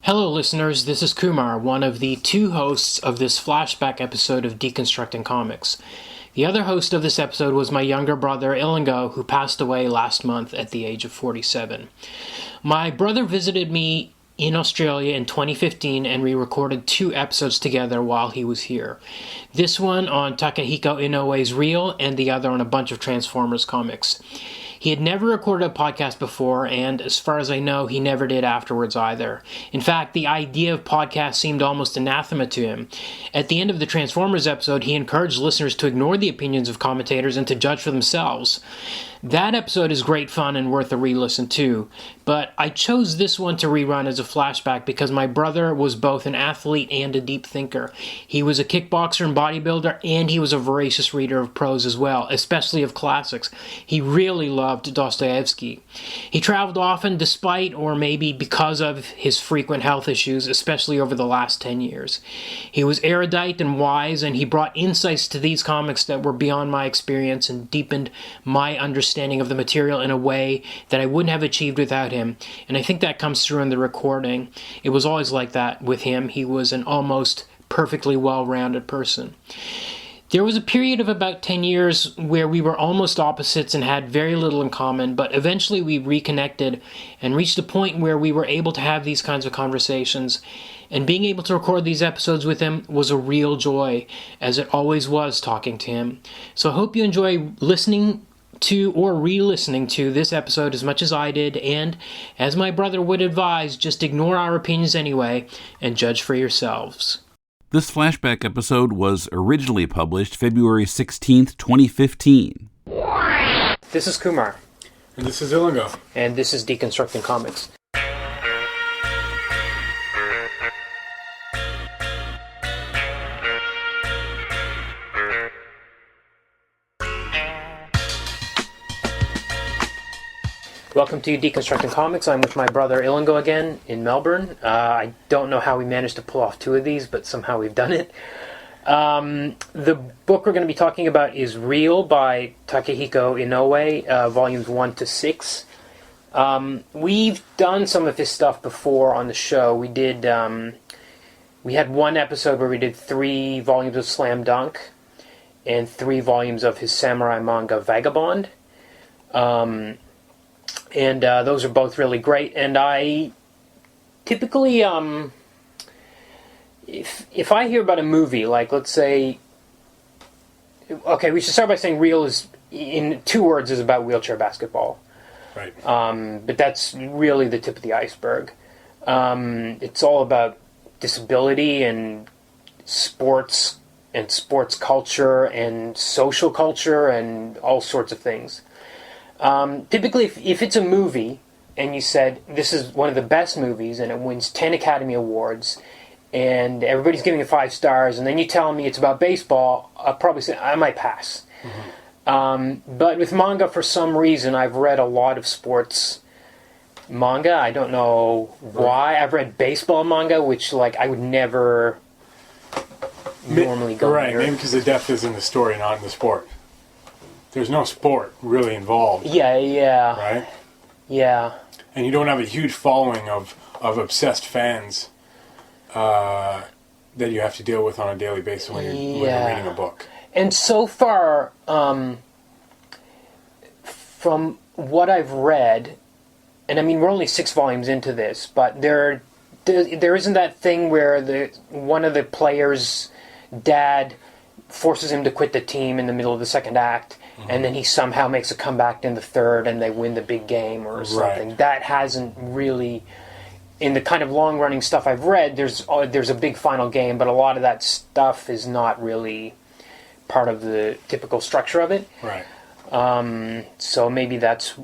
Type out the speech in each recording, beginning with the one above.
Hello listeners, this is Kumar, one of the two hosts of this flashback episode of Deconstructing Comics. The other host of this episode was my younger brother Ilango, who passed away last month at the age of 47. My brother visited me in Australia in 2015 and we recorded 2 episodes together while he was here. This one on Takehiko Inoue's Real and the other on a bunch of Transformers comics. He had never recorded a podcast before, and as far as I know, he never did afterwards either. In fact, the idea of podcasts seemed almost anathema to him. At the end of the Transformers episode, he encouraged listeners to ignore the opinions of commentators and to judge for themselves. That episode is great fun and worth a re-listen too, but I chose this one to rerun as a flashback because my brother was both an athlete and a deep thinker. He was a kickboxer and bodybuilder, and he was a voracious reader of prose as well, especially of classics. He really loved Dostoevsky. He traveled often despite, or maybe because of, his frequent health issues, especially over the last 10 years. He was erudite and wise, and he brought insights to these comics that were beyond my experience and deepened my understanding of the material in a way that I wouldn't have achieved without him, and I think that comes through in the recording. It was always like that with him. He was an almost perfectly well-rounded person. There was a period of about 10 years where we were almost opposites and had very little in common, but eventually we reconnected and reached a point where we were able to have these kinds of conversations, and being able to record these episodes with him was a real joy, as it always was talking to him. So I hope you enjoy listening to or re-listening to this episode as much as I did, and as my brother would advise, just ignore our opinions anyway and judge for yourselves. This flashback episode was originally published February 16th, 2015. This is Kumar. And this is Ilango. And this is Deconstructing Comics. Welcome to Deconstructing Comics. I'm with my brother Ilango again in Melbourne. I don't know how we managed to pull off 2 of these, but somehow we've done it. The book we're going to be talking about is Real by Takehiko Inoue, volumes 1 to 6. We've done some of his stuff before on the show. We had one episode where we did 3 volumes of Slam Dunk and 3 volumes of his samurai manga Vagabond. And those are both really great. And I typically, if I hear about a movie, like let's say, okay, we should start by saying Real is, in 2 words, is about wheelchair basketball. Right. But that's really the tip of the iceberg. It's all about disability and sports culture and social culture and all sorts of things. Typically, if it's a movie, and you said, this is one of the best movies, and it wins 10 Academy Awards, and everybody's giving it 5 stars, and then you tell me it's about baseball, I'll probably say, I might pass. Mm-hmm. But with manga, for some reason, I've read a lot of sports manga. I don't know why. I've read baseball manga, which, I would never normally go right, near. maybe because the depth is in the story, not in the sport. There's no sport really involved. Yeah. Right? Yeah. And you don't have a huge following of obsessed fans that you have to deal with on a daily basis when you're reading a book. And so far, from what I've read, and I mean we're only 6 volumes into this, but there isn't that thing where one of the players' dad forces him to quit the team in the middle of the 2nd act, and then he somehow makes a comeback in the 3rd and they win the big game or something. Right. That hasn't really, in the kind of long-running stuff I've read, there's a big final game, but a lot of that stuff is not really part of the typical structure of it. Right. So maybe that's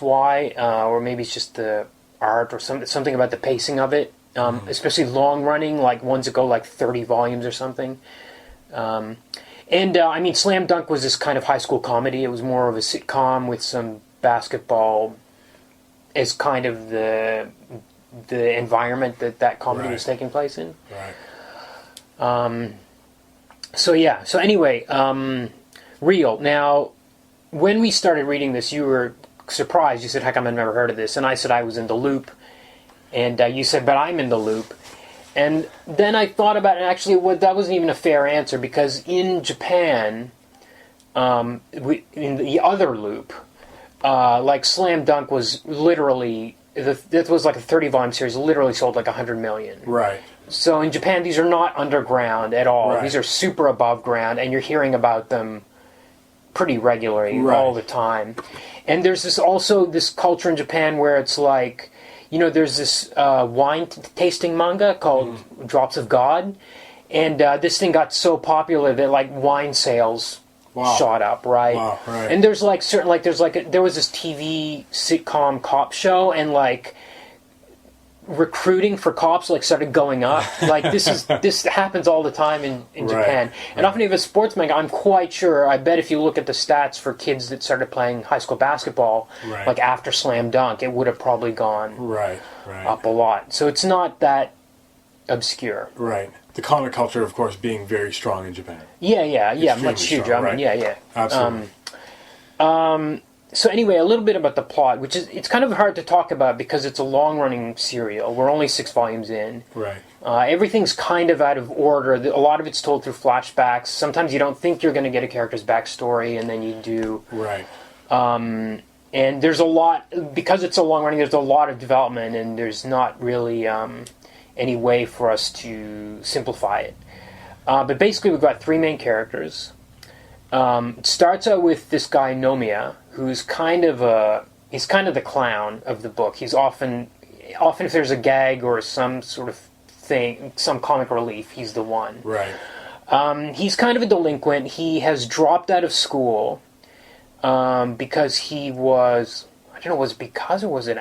why, or maybe it's just the art or something about the pacing of it, especially long-running, like ones that go 30 volumes or something. I mean, Slam Dunk was this kind of high school comedy. It was more of a sitcom with some basketball as kind of the environment that comedy was taking place in. Right. So anyway, Real. Now, when we started reading this, you were surprised. You said, how come I've never heard of this? And I said I was in the loop. And you said, but I'm in the loop. And then I thought about it, and actually that wasn't even a fair answer, because in Japan, in the other loop, like Slam Dunk was literally, that was like a 30-volume series, literally sold like 100 million. Right. So in Japan, these are not underground at all. Right. These are super above ground, and you're hearing about them pretty regularly all the time. And there's this culture in Japan where it's like, there's this wine tasting manga called Drops of God, and this thing got so popular that like wine sales shot up, right? Wow, right. And there's like there was this TV sitcom cop show, and like recruiting for cops like started going up. Like this happens all the time in Japan. And often if a sports manga, I'm quite sure, I bet if you look at the stats for kids that started playing high school basketball, like after Slam Dunk, it would have probably gone up a lot. So it's not that obscure. Right. The comic culture, of course, being very strong in Japan. Yeah, much huger. Strong, I mean, Absolutely. So anyway, a little bit about the plot, which is, it's kind of hard to talk about because it's a long-running serial. We're only 6 volumes in. Right. Everything's kind of out of order. A lot of it's told through flashbacks. Sometimes you don't think you're going to get a character's backstory, and then you do. Right. And there's a lot, because it's so long-running, there's a lot of development, and there's not really any way for us to simplify it. But basically, we've got 3 main characters. It starts out with this guy Nomiya, who's kind of the clown of the book. He's often if there's a gag or some sort of thing, some comic relief, he's the one. Right. He's kind of a delinquent. He has dropped out of school because he was, I don't know, was it because or was it?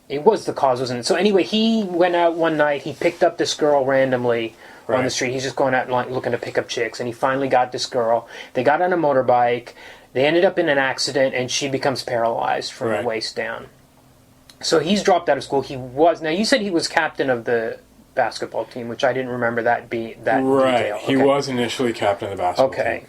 It was the cause, wasn't it? So anyway, he went out one night. He picked up this girl randomly on the street. He's just going out like looking to pick up chicks, and he finally got this girl. They got on a motorbike. They ended up in an accident, and she becomes paralyzed from the waist down. So he's dropped out of school. Now you said he was captain of the basketball team, which I didn't remember that detail. Right. He was initially captain of the basketball team.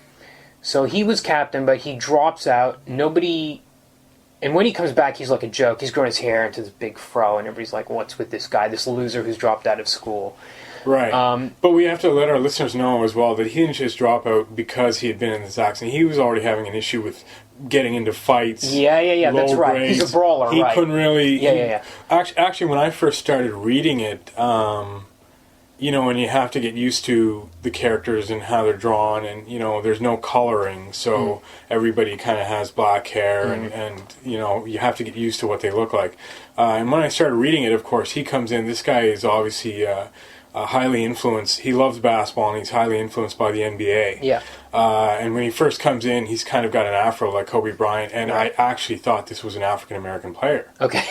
So he was captain, but he drops out. And when he comes back, he's like a joke. He's grown his hair into this big fro, and everybody's like, what's with this guy, this loser who's dropped out of school? Right. But we have to let our listeners know as well that he didn't just drop out because he had been in this accident. He was already having an issue with getting into fights. Yeah, that's right. Grades. He's a brawler, He couldn't really... Yeah. Actually, when I first started reading it, and you have to get used to the characters and how they're drawn, and, there's no coloring, so everybody kind of has black hair, and you have to get used to what they look like. And when I started reading it, of course, he comes in. This guy is obviously... highly influenced. He loves basketball, and he's highly influenced by the NBA. Yeah. And when he first comes in, he's kind of got an afro like Kobe Bryant, and I actually thought this was an African American player. Okay.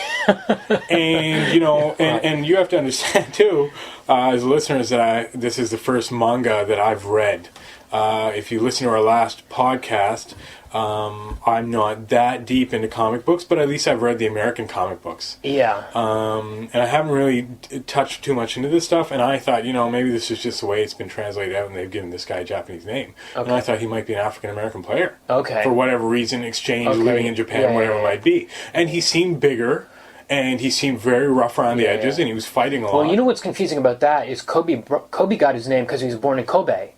And and you have to understand too, as listeners, that this is the first manga that I've read. If you listen to our last podcast, I'm not that deep into comic books, but at least I've read the American comic books. Yeah. And I haven't really touched too much into this stuff, and I thought, maybe this is just the way it's been translated out, and they've given this guy a Japanese name. Okay. And I thought he might be an African-American player. Okay. For whatever reason, exchange, living in Japan, whatever it might be. And he seemed bigger, and he seemed very rough around the edges, and he was fighting a lot. Well, you know what's confusing about that is Kobe got his name because he was born in Kobe.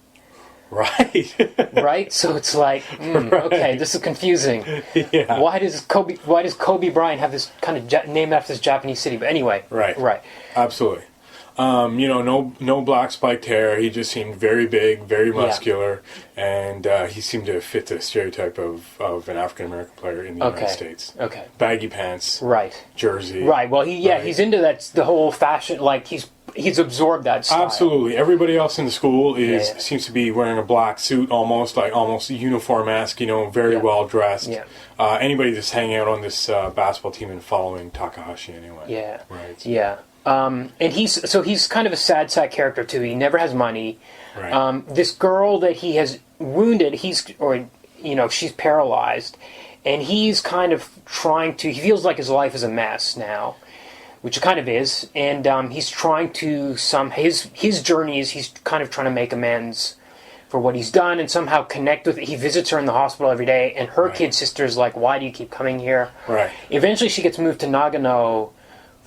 Right. Right? So it's like, okay, this is confusing. Yeah. Why does Kobe Bryant have this kind of name after this Japanese city? But anyway. Right. Absolutely. No black spiked hair. He just seemed very big, very muscular, and he seemed to fit the stereotype of an African American player in the United States. Okay. Baggy pants. Right. Jersey. Right. Well, he's into that, the whole fashion, like he's absorbed that style. Absolutely. Everybody else in the school seems to be wearing a black suit, almost uniform-esque, very well dressed. Yeah. Anybody that's hanging out on this basketball team and following Takahashi anyway. Yeah. Right. Yeah. And he's kind of a sad sack character too. He never has money. Right. This girl that he has wounded, she's paralyzed, and he's kind of he feels like his life is a mess now, which it kind of is, and he's trying to his journey is he's kind of trying to make amends for what he's done and somehow connect with it. He visits her in the hospital every day, and her kid sister's like, why do you keep coming here? Right. Eventually she gets moved to Nagano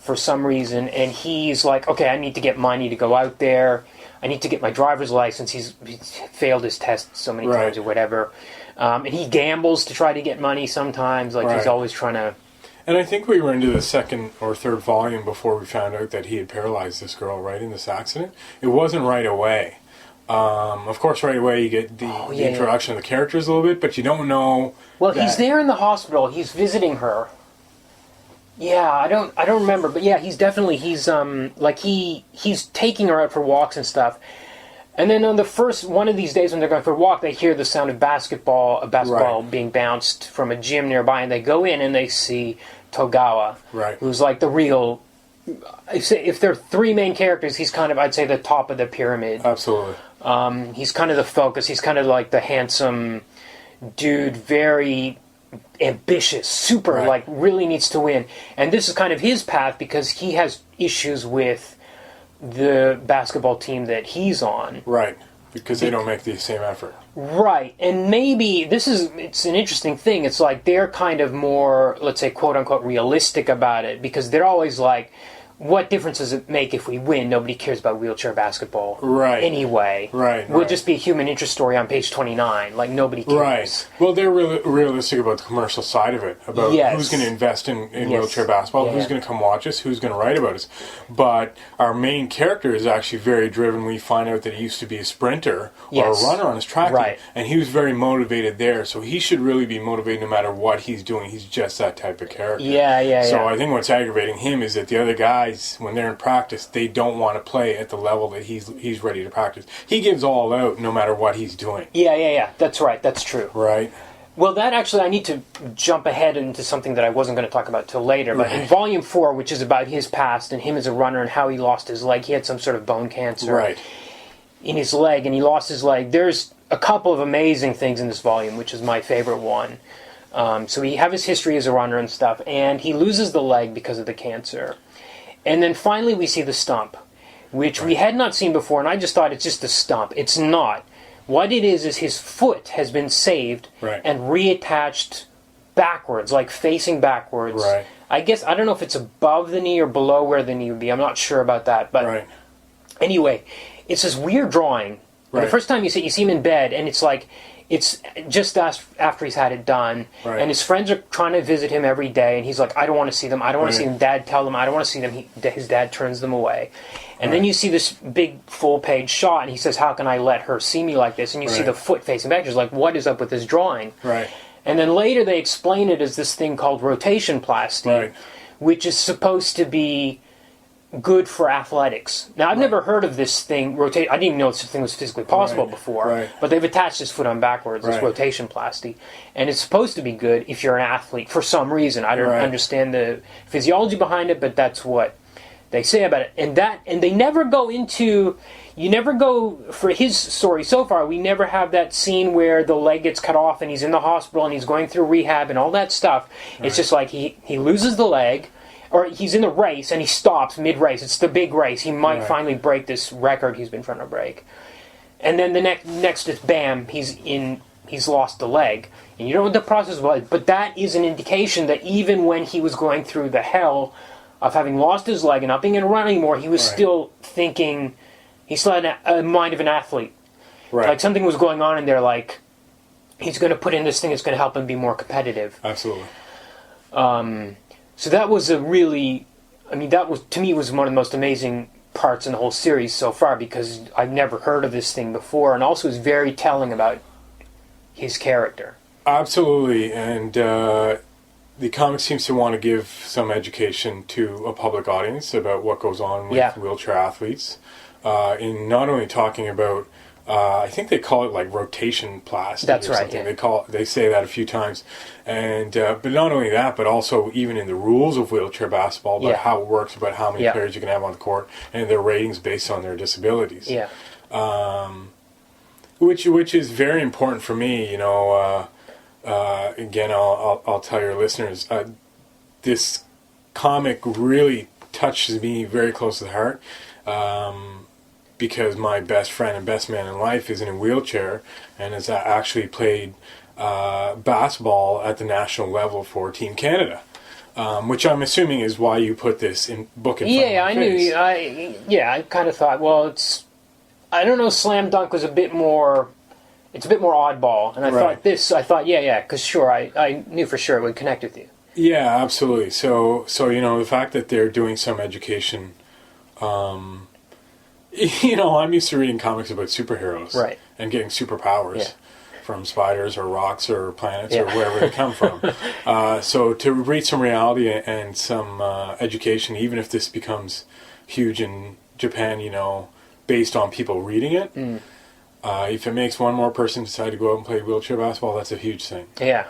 for some reason, and he's like, okay, I need to get money to go out there. I need to get my driver's license. He's failed his test so many times or whatever. And he gambles to try to get money sometimes. Like, he's always trying to... And I think we were into the second or third volume before we found out that he had paralyzed this girl, right, in this accident. It wasn't right away. Of course, right away you get the introduction of the characters a little bit, but you don't know... Well, he's there in the hospital. He's visiting her. Yeah, I don't remember, but yeah, he's taking her out for walks and stuff. And then on the first one of these days when they're going for a walk, they hear the sound of a basketball being bounced from a gym nearby, and they go in and they see Togawa, who's like the real... If there are three main characters, he's kind of, I'd say, the top of the pyramid. Absolutely. He's kind of the focus. He's kind of like the handsome dude, very ambitious, super, like, really needs to win. And this is kind of his path because he has issues with the basketball team that he's on. Right, because they don't make the same effort. Right, and maybe it's an interesting thing. It's like they're kind of more, let's say, quote-unquote, realistic about it, because they're always like, what difference does it make if we win? Nobody cares about wheelchair basketball. Right. Anyway. Right. We'll just be a human interest story on page 29. Like, nobody cares. Right. Well, they're realistic about the commercial side of it. About who's going to invest in wheelchair basketball, who's going to come watch us, who's going to write about us. But our main character is actually very driven. We find out that he used to be a sprinter or a runner on his track team. And he was very motivated there. So he should really be motivated no matter what he's doing. He's just that type of character. So I think what's aggravating him is that the other guys, when they're in practice, they don't want to play at the level that he's ready to practice. He gives all out no matter what he's doing. Yeah. That's right. That's true. Right. Well, that actually, I need to jump ahead into something that I wasn't going to talk about till later. But in Volume 4, which is about his past and him as a runner and how he lost his leg, he had some sort of bone cancer in his leg, and he lost his leg. There's a couple of amazing things in this volume, which is my favorite one. So we have his history as a runner and stuff, and he loses the leg because of the cancer. And then finally we see the stump, which we had not seen before, and I just thought it's just a stump. It's not. What it is his foot has been saved and reattached backwards, like facing backwards. I guess, I don't know if it's above the knee or below where the knee would be. I'm not sure about that. But anyway, it's this weird drawing. The first time you see him in bed, and it's like... It's just after he's had it done, and his friends are trying to visit him every day, and he's like, I don't want to see them, I don't want to see them. Dad, tell them, I don't want to see them. His dad turns them away. And then you see this big full-page shot, and he says, how can I let her see me like this? And you see the foot facing back. You're like, what is up with this drawing? And then later they explain it as this thing called rotation plasty, which is supposed to be good for athletics. Now, I've never heard of this thing, I didn't even know this thing was physically possible before, but they've attached his foot on backwards, this rotation plasty, and it's supposed to be good if you're an athlete for some reason. I don't understand the physiology behind it, but that's what they say about it. And they never go into, for his story so far, we never have that scene where the leg gets cut off and he's in the hospital and he's going through rehab and all that stuff. It's just like he loses the leg, or he's in the race and he stops mid-race. It's the big race. He might finally break this record he's been trying to break. And then the next is bam, he's lost the leg. And you don't know what the process was, but that is an indication that even when he was going through the hell of having lost his leg and not being able to run anymore, he was still thinking, he still had a mind of an athlete. Like something was going on in there, like he's going to put in this thing that's going to help him be more competitive. Absolutely. So that was a really, that was, to me, was one of the most amazing parts in the whole series so far, because I've never heard of this thing before, and also is very telling about his character. Absolutely, and the comic seems to want to give some education to a public audience about what goes on with wheelchair athletes, in not only talking about, I think they call it like rotation plastic. That's or right. Something. They say that a few times, and but not only that, but also even in the rules of wheelchair basketball, about how it works, about how many players you can have on the court, and their ratings based on their disabilities. Which is very important for me. Again, I'll tell your listeners, this comic really touches me very close to the heart. Because my best friend and best man in life is in a wheelchair and has actually played basketball at the national level for Team Canada. which I'm assuming is why you put this book in front of my face. I kind of thought, well, I don't know, Slam Dunk was a bit more oddball, and I thought, because sure, I knew for sure it would connect with you. Yeah, absolutely. So the fact that they're doing some education, I'm used to reading comics about superheroes, right, and getting superpowers from spiders or rocks or planets or wherever they come from. So to read some reality and some education, even if this becomes huge in Japan, based on people reading it. If it makes one more person decide to go out and play wheelchair basketball, that's a huge thing. If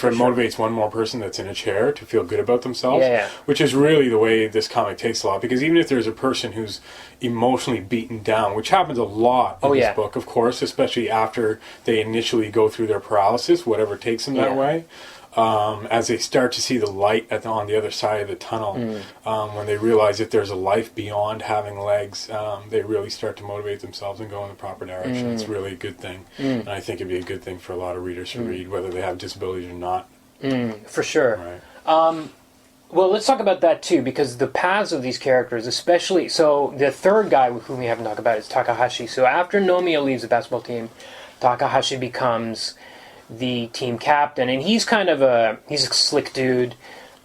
it motivates one more person that's in a chair to feel good about themselves, which is really the way this comic takes a lot. Because even if there's a person who's emotionally beaten down, which happens a lot in this book, of course, especially after they initially go through their paralysis, whatever takes them that way, as they start to see the light on the other side of the tunnel, when they realize that there's a life beyond having legs, they really start to motivate themselves and go in the proper direction. It's really a good thing. And I think it'd be a good thing for a lot of readers to read, whether they have disabilities or not. For sure. Right. Well, let's talk about that too, because the paths of these characters, especially, so the third guy with whom we haven't talked about is Takahashi. So after Nomiya leaves the basketball team, Takahashi becomes the team captain, and he's he's a slick dude.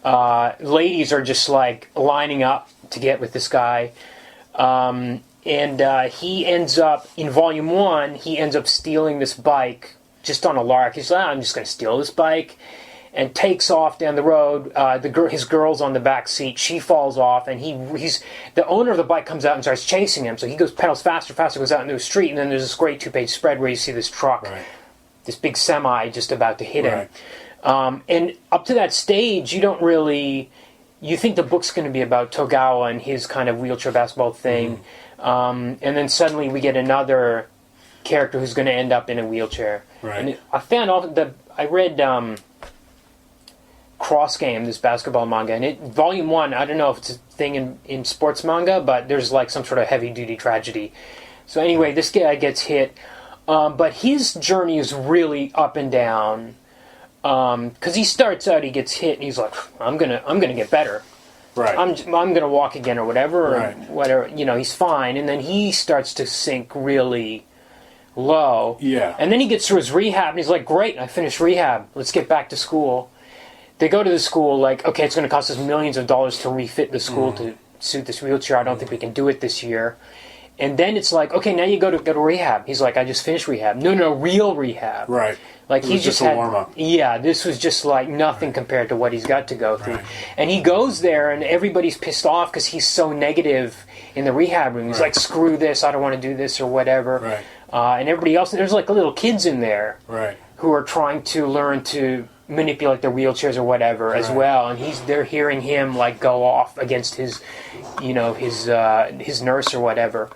Ladies are just like lining up to get with this guy. And he ends up, in Volume 1, he ends up stealing this bike just on a lark. He's like, I'm just going to steal this bike, and takes off down the road. His girl's on the back seat. She falls off, and he's the owner of the bike comes out and starts chasing him. So he pedals faster, goes out into the street, and then there's this great 2-page spread where you see this truck, this big semi just about to hit him. And up to that stage, you think the book's going to be about Togawa and his kind of wheelchair basketball thing. And then suddenly we get another character who's going to end up in a wheelchair. And I read Cross Game, this basketball manga, and Volume 1, I don't know if it's a thing in sports manga, but there's like some sort of heavy-duty tragedy. So anyway, this guy gets hit, but his journey is really up and down, because he starts out, he gets hit, and he's like, I'm gonna get better. I'm gonna walk again or whatever, or whatever. He's fine, and then he starts to sink really low. And then he gets through his rehab, and he's like, great, I finished rehab. Let's get back to school. They go to the school like, okay, it's going to cost us millions of dollars to refit the school to suit this wheelchair. I don't think we can do it this year. And then it's like, okay, now you go to rehab. He's like, I just finished rehab. No, real rehab. Like it was just a warm-up. Yeah, this was just like nothing compared to what he's got to go through. And he goes there, and everybody's pissed off because he's so negative in the rehab room. He's like, screw this, I don't want to do this or whatever. And everybody else, there's like little kids in there who are trying to learn to manipulate their wheelchairs or whatever as well, and they're hearing him like go off against his nurse or whatever.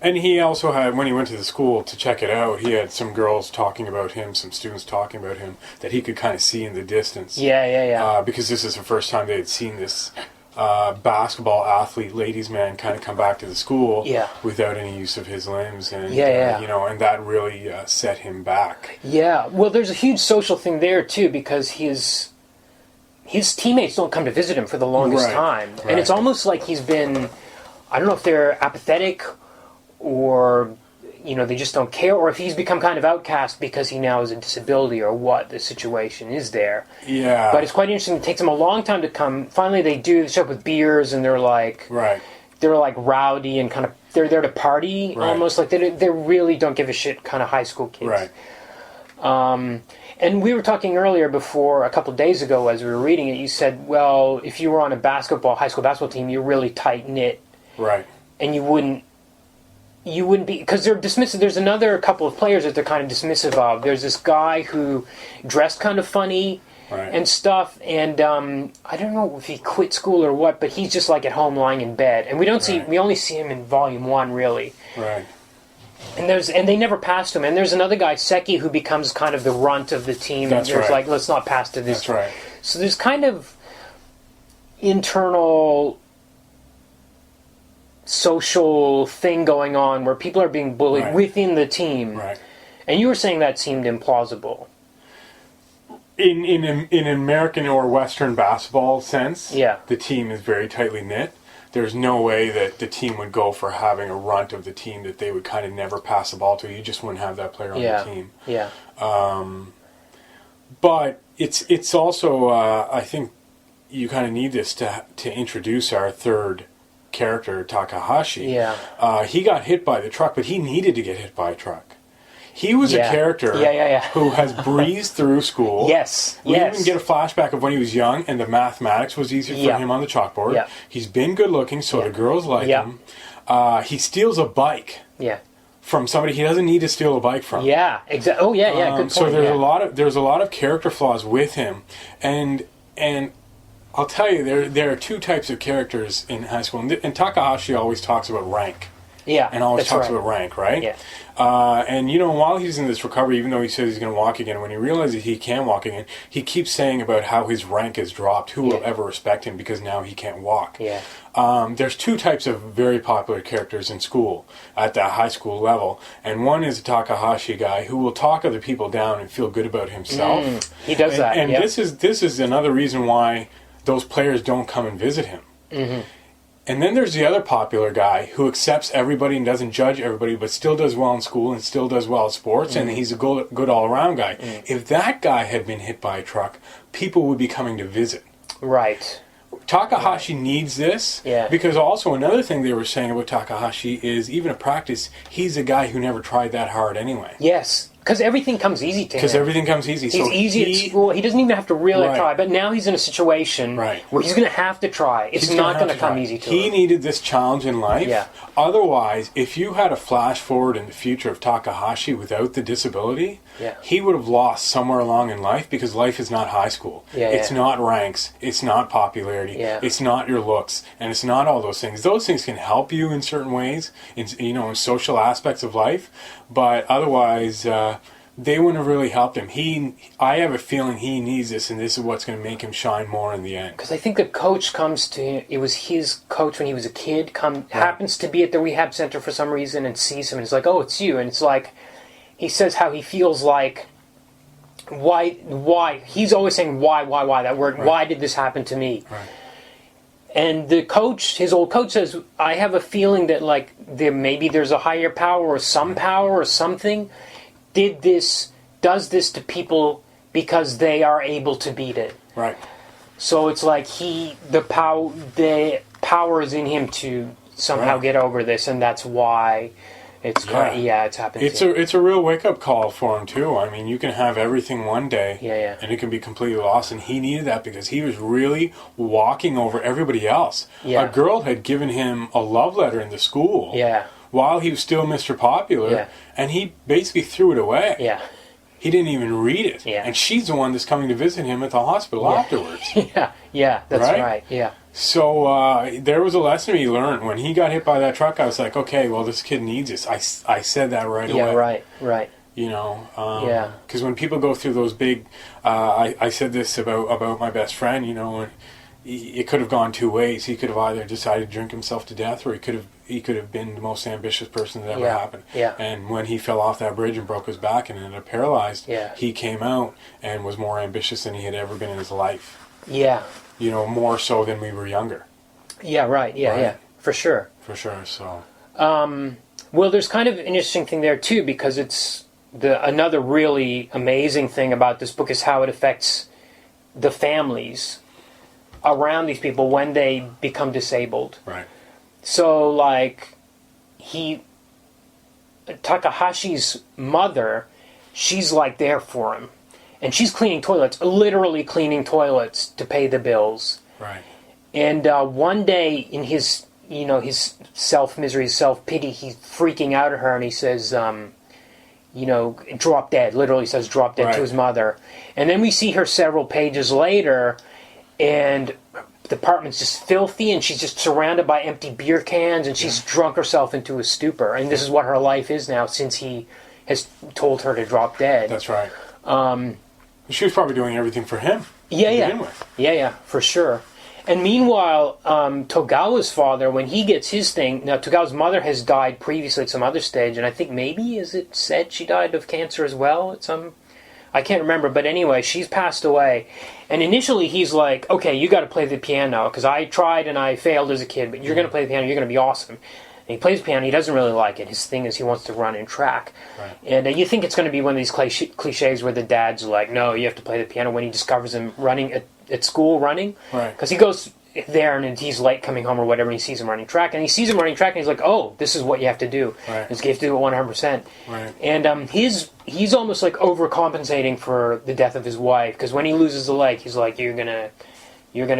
And he also had, when he went to the school to check it out, he had some girls talking about him, some students talking about him that he could kind of see in the distance. Because this is the first time they had seen this basketball athlete, ladies' man, kind of come back to the school without any use of his limbs, and and that really set him back. Well, there's a huge social thing there too, because his teammates don't come to visit him for the longest time, and it's almost like he's been, I don't know if they're apathetic or they just don't care, or if he's become kind of outcast because he now has a disability, or what the situation is there. But it's quite interesting. It takes them a long time to come. Finally, they do show up with beers, and they're like rowdy and kind of, they're there to party almost. Like they really don't give a shit, kind of high school kids. And we were talking earlier before, a couple of days ago, as we were reading it, you said, well, if you were on a high school basketball team, you're really tight knit, and you wouldn't be, because they're dismissive. There's another couple of players that they're kind of dismissive of. There's this guy who dressed kind of funny and stuff, and I don't know if he quit school or what, but he's just like at home lying in bed, and we only see him in Volume 1 really. And they never passed him. And there's another guy, Seki, who becomes kind of the runt of the team. There's like, let's not pass to this. So there's kind of internal social thing going on where people are being bullied within the team. And you were saying that seemed implausible. in American or Western basketball sense, Yeah. the team is very tightly knit. There's no way that the team would go for having a runt of the team that they would kind of never pass the ball to. You just wouldn't have that player on the team. Yeah. But it's also I think you kind of need this to introduce our third character, Takahashi. Yeah. He got hit by the truck, but he needed to get hit by a truck. He was a character who has breezed through school. Yes. We even get a flashback of when he was young and the mathematics was easier for him on the chalkboard. Yeah. He's been good looking, so the girls like him. He steals a bike from somebody he doesn't need to steal a bike from. Yeah, exactly. Oh, yeah, good point. So there's a lot of character flaws with him, and I'll tell you, there are two types of characters in high school, and Takahashi always talks about rank. Yeah, and always talks about rank, right? Yeah. And while he's in this recovery, even though he says he's going to walk again, when he realizes he can walk again, he keeps saying about how his rank has dropped. Who will ever respect him because now he can't walk? Yeah. There's two types of very popular characters in school at the high school level, and one is a Takahashi guy who will talk other people down and feel good about himself. He does that, and this is another reason why those players don't come and visit him. Mm-hmm. And then there's the other popular guy who accepts everybody and doesn't judge everybody, but still does well in school and still does well at sports, and he's a good all-around guy. If that guy had been hit by a truck, people would be coming to visit. Right. Takahashi needs this, because also another thing they were saying about Takahashi is, even at practice, he's a guy who never tried that hard anyway. Yes. Because everything comes easy to him. Because everything comes easy. He's easy at school. He doesn't even have to really try. But now he's in a situation where he's going to have to try. It's not going to come easy to him. He needed this challenge in life. Yeah. Otherwise, if you had a flash forward in the future of Takahashi without the disability, he would have lost somewhere along in life, because life is not high school. It's not ranks. It's not popularity. It's not your looks. And it's not all those things. Those things can help you in certain ways, in social aspects of life. But otherwise, they wouldn't have really helped him. I have a feeling he needs this, and this is what's going to make him shine more in the end. Because I think the coach comes to him. It was his coach when he was a kid. Happens to be at the rehab center for some reason and sees him, and it's like, "Oh, it's you." And it's like, he says how he feels like, why? He's always saying why that word. Right. Why did this happen to me? Right. And the coach, his old coach, says, I have a feeling that maybe there's a higher power or some power or something does this to people because they are able to beat it. Right. So it's like the power is in him to somehow get over this, and that's why it's it's happened. It's a real wake up call for him too. I mean, you can have everything one day, and it can be completely lost. And he needed that because he was really walking over everybody else. Yeah. A girl had given him a love letter in the school. Yeah. While he was still Mr. Popular, and he basically threw it away. Yeah. He didn't even read it. Yeah. And she's the one that's coming to visit him at the hospital afterwards. Yeah, that's right. Yeah. So there was a lesson he learned. When he got hit by that truck, I was like, okay, well, this kid needs this. I said that right away. Yeah, right. Because when people go through those big... I said this about my best friend, and it could have gone two ways. He could have either decided to drink himself to death, or he could have been the most ambitious person that ever happened. Yeah. And when he fell off that bridge and broke his back and ended up paralyzed, he came out and was more ambitious than he had ever been in his life. Yeah. More so than we were younger. Yeah, right. Yeah. For sure. So. Well, there's kind of an interesting thing there too, because it's another really amazing thing about this book is how it affects the families around these people when they become disabled. Right. So, Takahashi's mother, she's there for him. And she's cleaning toilets, literally cleaning toilets to pay the bills. Right. And one day in his self-misery, self-pity, he's freaking out at her and he says, drop dead. Literally says drop dead to his mother. And then we see her several pages later, and the apartment's just filthy, and she's just surrounded by empty beer cans, and she's drunk herself into a stupor. And this is what her life is now since he has told her to drop dead. That's right. She was probably doing everything for him. Yeah, for sure. And meanwhile, Togawa's father, when he gets his thing... Now, Togawa's mother has died previously at some other stage, and I think maybe, is it said she died of cancer as well at some... I can't remember, but anyway, she's passed away. And initially he's like, okay, you got to play the piano, because I tried and I failed as a kid, but you're going to play the piano, you're going to be awesome. And he plays the piano, he doesn't really like it. His thing is he wants to run and track. Right. And you think it's going to be one of these cliches where the dad's like, no, you have to play the piano, when he discovers him running at school, running. Right. Because he goes there and he's late coming home or whatever, and he sees him running track, and he's like, oh, this is what you have to do. Right. You have to do it 100%. Right. And he's almost like overcompensating for the death of his wife, because when he loses the leg, he's like, you're gonna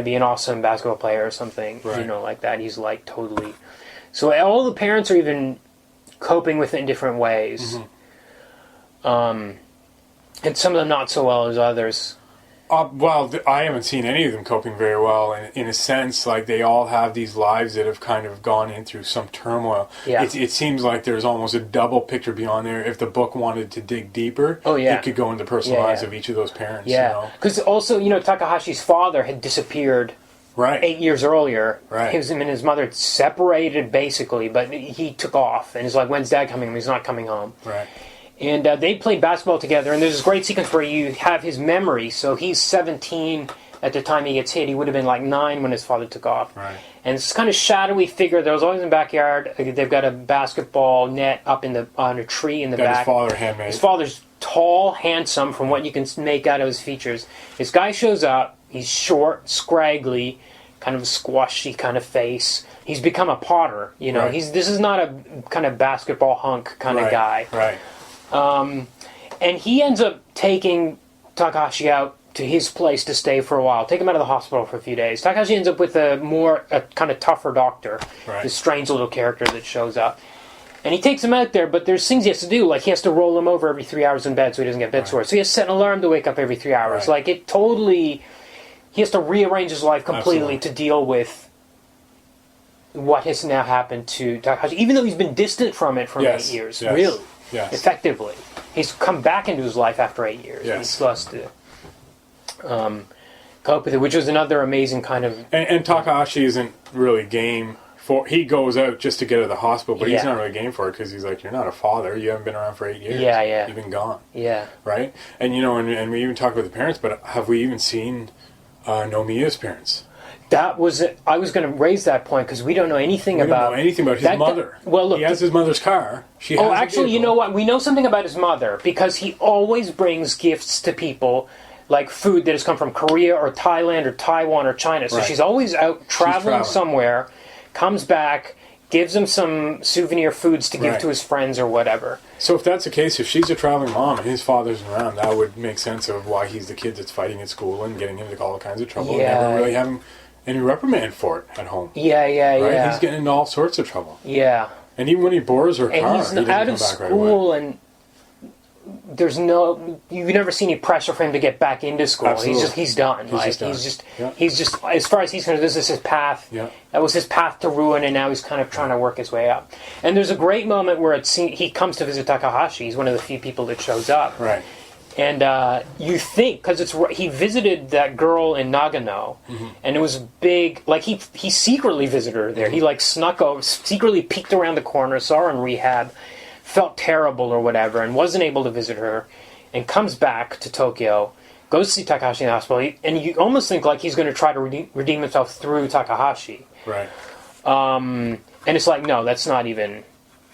be an awesome basketball player or something, right. Like that. He's like totally. So all the parents are even coping with it in different ways. And some of them not so well as others. Well, I haven't seen any of them coping very well. In a sense, like, they all have these lives that have kind of gone in through some turmoil. Yeah. It seems like there's almost a double picture beyond there. If the book wanted to dig deeper, it could go into personal lives of each of those parents. Yeah, because also, Takahashi's father had disappeared 8 years earlier. Right. Him and his mother had separated, basically, but he took off. And he's like, when's Dad coming home? He's not coming home. Right. And they played basketball together, and there's this great sequence where you have his memory. So he's 17 at the time he gets hit. He would have been like 9 when his father took off. Right. And it's kind of shadowy figure. There was always in the backyard. They've got a basketball net up on a tree in the back. His father handmade. His father's tall, handsome, from what you can make out of his features. This guy shows up. He's short, scraggly, kind of a squashy kind of face. He's become a potter. Right. This is not a kind of basketball hunk kind of guy. Right. And he ends up taking Takahashi out to his place to stay for a while. Take him out of the hospital for a few days. Takahashi ends up with a kind of tougher doctor. Right. This strange little character that shows up. And he takes him out there, but there's things he has to do. Like, he has to roll him over every 3 hours in bed so he doesn't get bed sores. So he has to set an alarm to wake up every 3 hours. Right. He has to rearrange his life completely to deal with what has now happened to Takahashi. Even though he's been distant from it for 8 years. Yes. Really. Yes. Effectively. He's come back into his life after 8 years. Yes. He still has to cope with it, which was another amazing kind of... And Takahashi isn't really game for... He goes out just to get out of the hospital, but he's not really game for it, because he's like, you're not a father. You haven't been around for 8 years. Yeah. You've been gone. Yeah. Right? And, and we even talked about the parents, but have we even seen Nomiya's parents? That was it. I was going to raise that point, because we don't know anything about... We don't know anything about his mother. Well, look... He has his mother's car. She has actually, you know what? We know something about his mother, because he always brings gifts to people, like food that has come from Korea or Thailand or Taiwan or China. So she's always out traveling somewhere, comes back, gives him some souvenir foods to give to his friends or whatever. So if that's the case, if she's a traveling mom and his father's around, that would make sense of why he's the kid that's fighting at school and getting him into all kinds of trouble and never really having any reprimand for it at home. Yeah. He's getting into all sorts of trouble. Yeah. And even when he borrows her car, and he's he doesn't out come of back right school, away. and you've never seen any pressure for him to get back into school. Absolutely. He's done. He's just as far as he's concerned, this is his path. Yeah. That was his path to ruin, and now he's kind of trying to work his way up. And there's a great moment where he comes to visit Takahashi. He's one of the few people that shows up. Right. And you think, because he visited that girl in Nagano, and it was big. Like, he secretly visited her there. He snuck over, secretly peeked around the corner, saw her in rehab, felt terrible or whatever, and wasn't able to visit her, and comes back to Tokyo, goes to see Takahashi in the hospital, and you almost think like he's going to try to redeem himself through Takahashi. Right. And it's like, no, that's not even...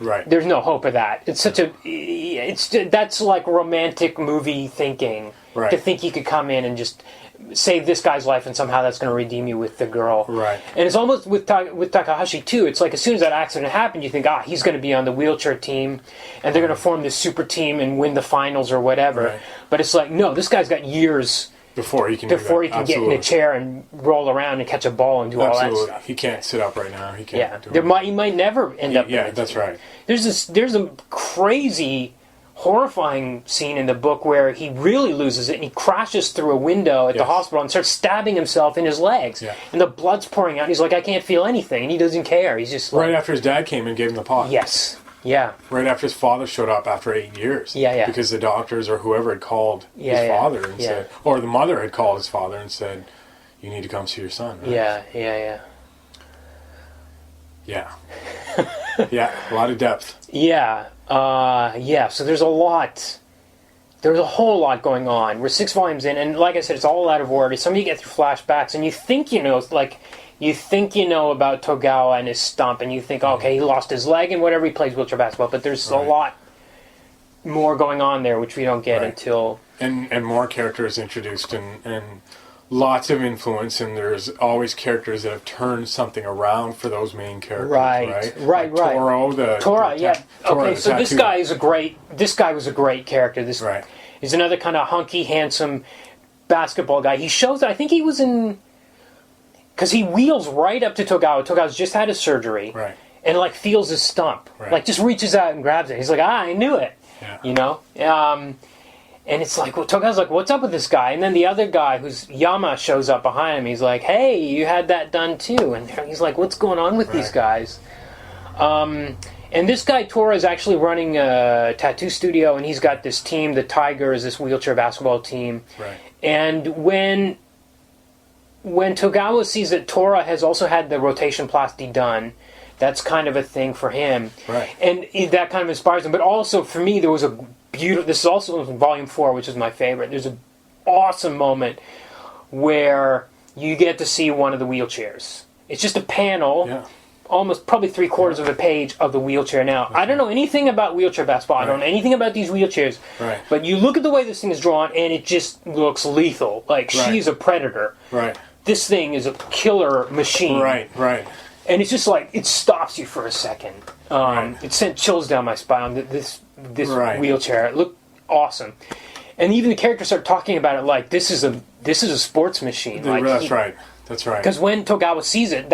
Right. There's no hope of that. It's that's like romantic movie thinking. Right. To think he could come in and just save this guy's life and somehow that's going to redeem you with the girl. Right. And it's almost with Takahashi too. It's like as soon as that accident happened, you think, he's going to be on the wheelchair team, and they're going to form this super team and win the finals or whatever. Right. But it's like, no, this guy's got years before he can get in a chair and roll around and catch a ball and do all that stuff. He can't sit up right now. He can't. Yeah, he might never end up. Yeah, that's right. There's a crazy, horrifying scene in the book where he really loses it and he crashes through a window at the hospital and starts stabbing himself in his legs. Yeah. And the blood's pouring out. And he's like, I can't feel anything, and he doesn't care. He's just like, right after his dad came and gave him the pot. Yes. Yeah. Right after his father showed up after 8 years. Yeah. Because the doctors or whoever had called his father and said, or the mother had called his father and said, you need to come see your son. Right? Yeah. Yeah, a lot of depth. Yeah. So there's a lot there's a whole lot going on. We're 6 volumes in, and like I said, it's all out of order. Some of you get through flashbacks, and you think you know, about Togawa and his stump, and you think, okay, he lost his leg and whatever, he plays wheelchair basketball, but there's a lot more going on there, which we don't get until... And more characters introduced, and lots of influence, and there's always characters that have turned something around for those main characters, right? Right. Tora, okay, so this guy was a great character. This is another kind of hunky, handsome basketball guy. He shows that, I think he was in... Because he wheels right up to Togawa. Togawa's just had his surgery. Right. And, like, feels his stump. Right. Like, just reaches out and grabs it. He's like, I knew it. Yeah. You know? And it's like, well, Togawa's like, what's up with this guy? And then the other guy, who's Yama, shows up behind him. He's like, hey, you had that done too. And he's like, what's going on with these guys? And this guy, Tora, is actually running a tattoo studio, and he's got this team. The Tigers, this wheelchair basketball team. Right. And when Togawa sees that Tora has also had the rotation plasty done, that's kind of a thing for him. Right. And that kind of inspires him. But also, for me, there was a beautiful... This is also in Volume 4, which is my favorite. There's an awesome moment where you get to see one of the wheelchairs. It's just a panel, almost probably 3/4 of a page of the wheelchair. Now, I don't know anything about wheelchair basketball. I don't know anything about these wheelchairs. Right. But you look at the way this thing is drawn, and it just looks lethal. Like, she's a predator. Right. This thing is a killer machine. Right. And it's just like, it stops you for a second. It sent chills down my spine. This wheelchair, it looked awesome. And even the characters start talking about it like, this is a sports machine. Like, that's right. Because when Togawa sees it,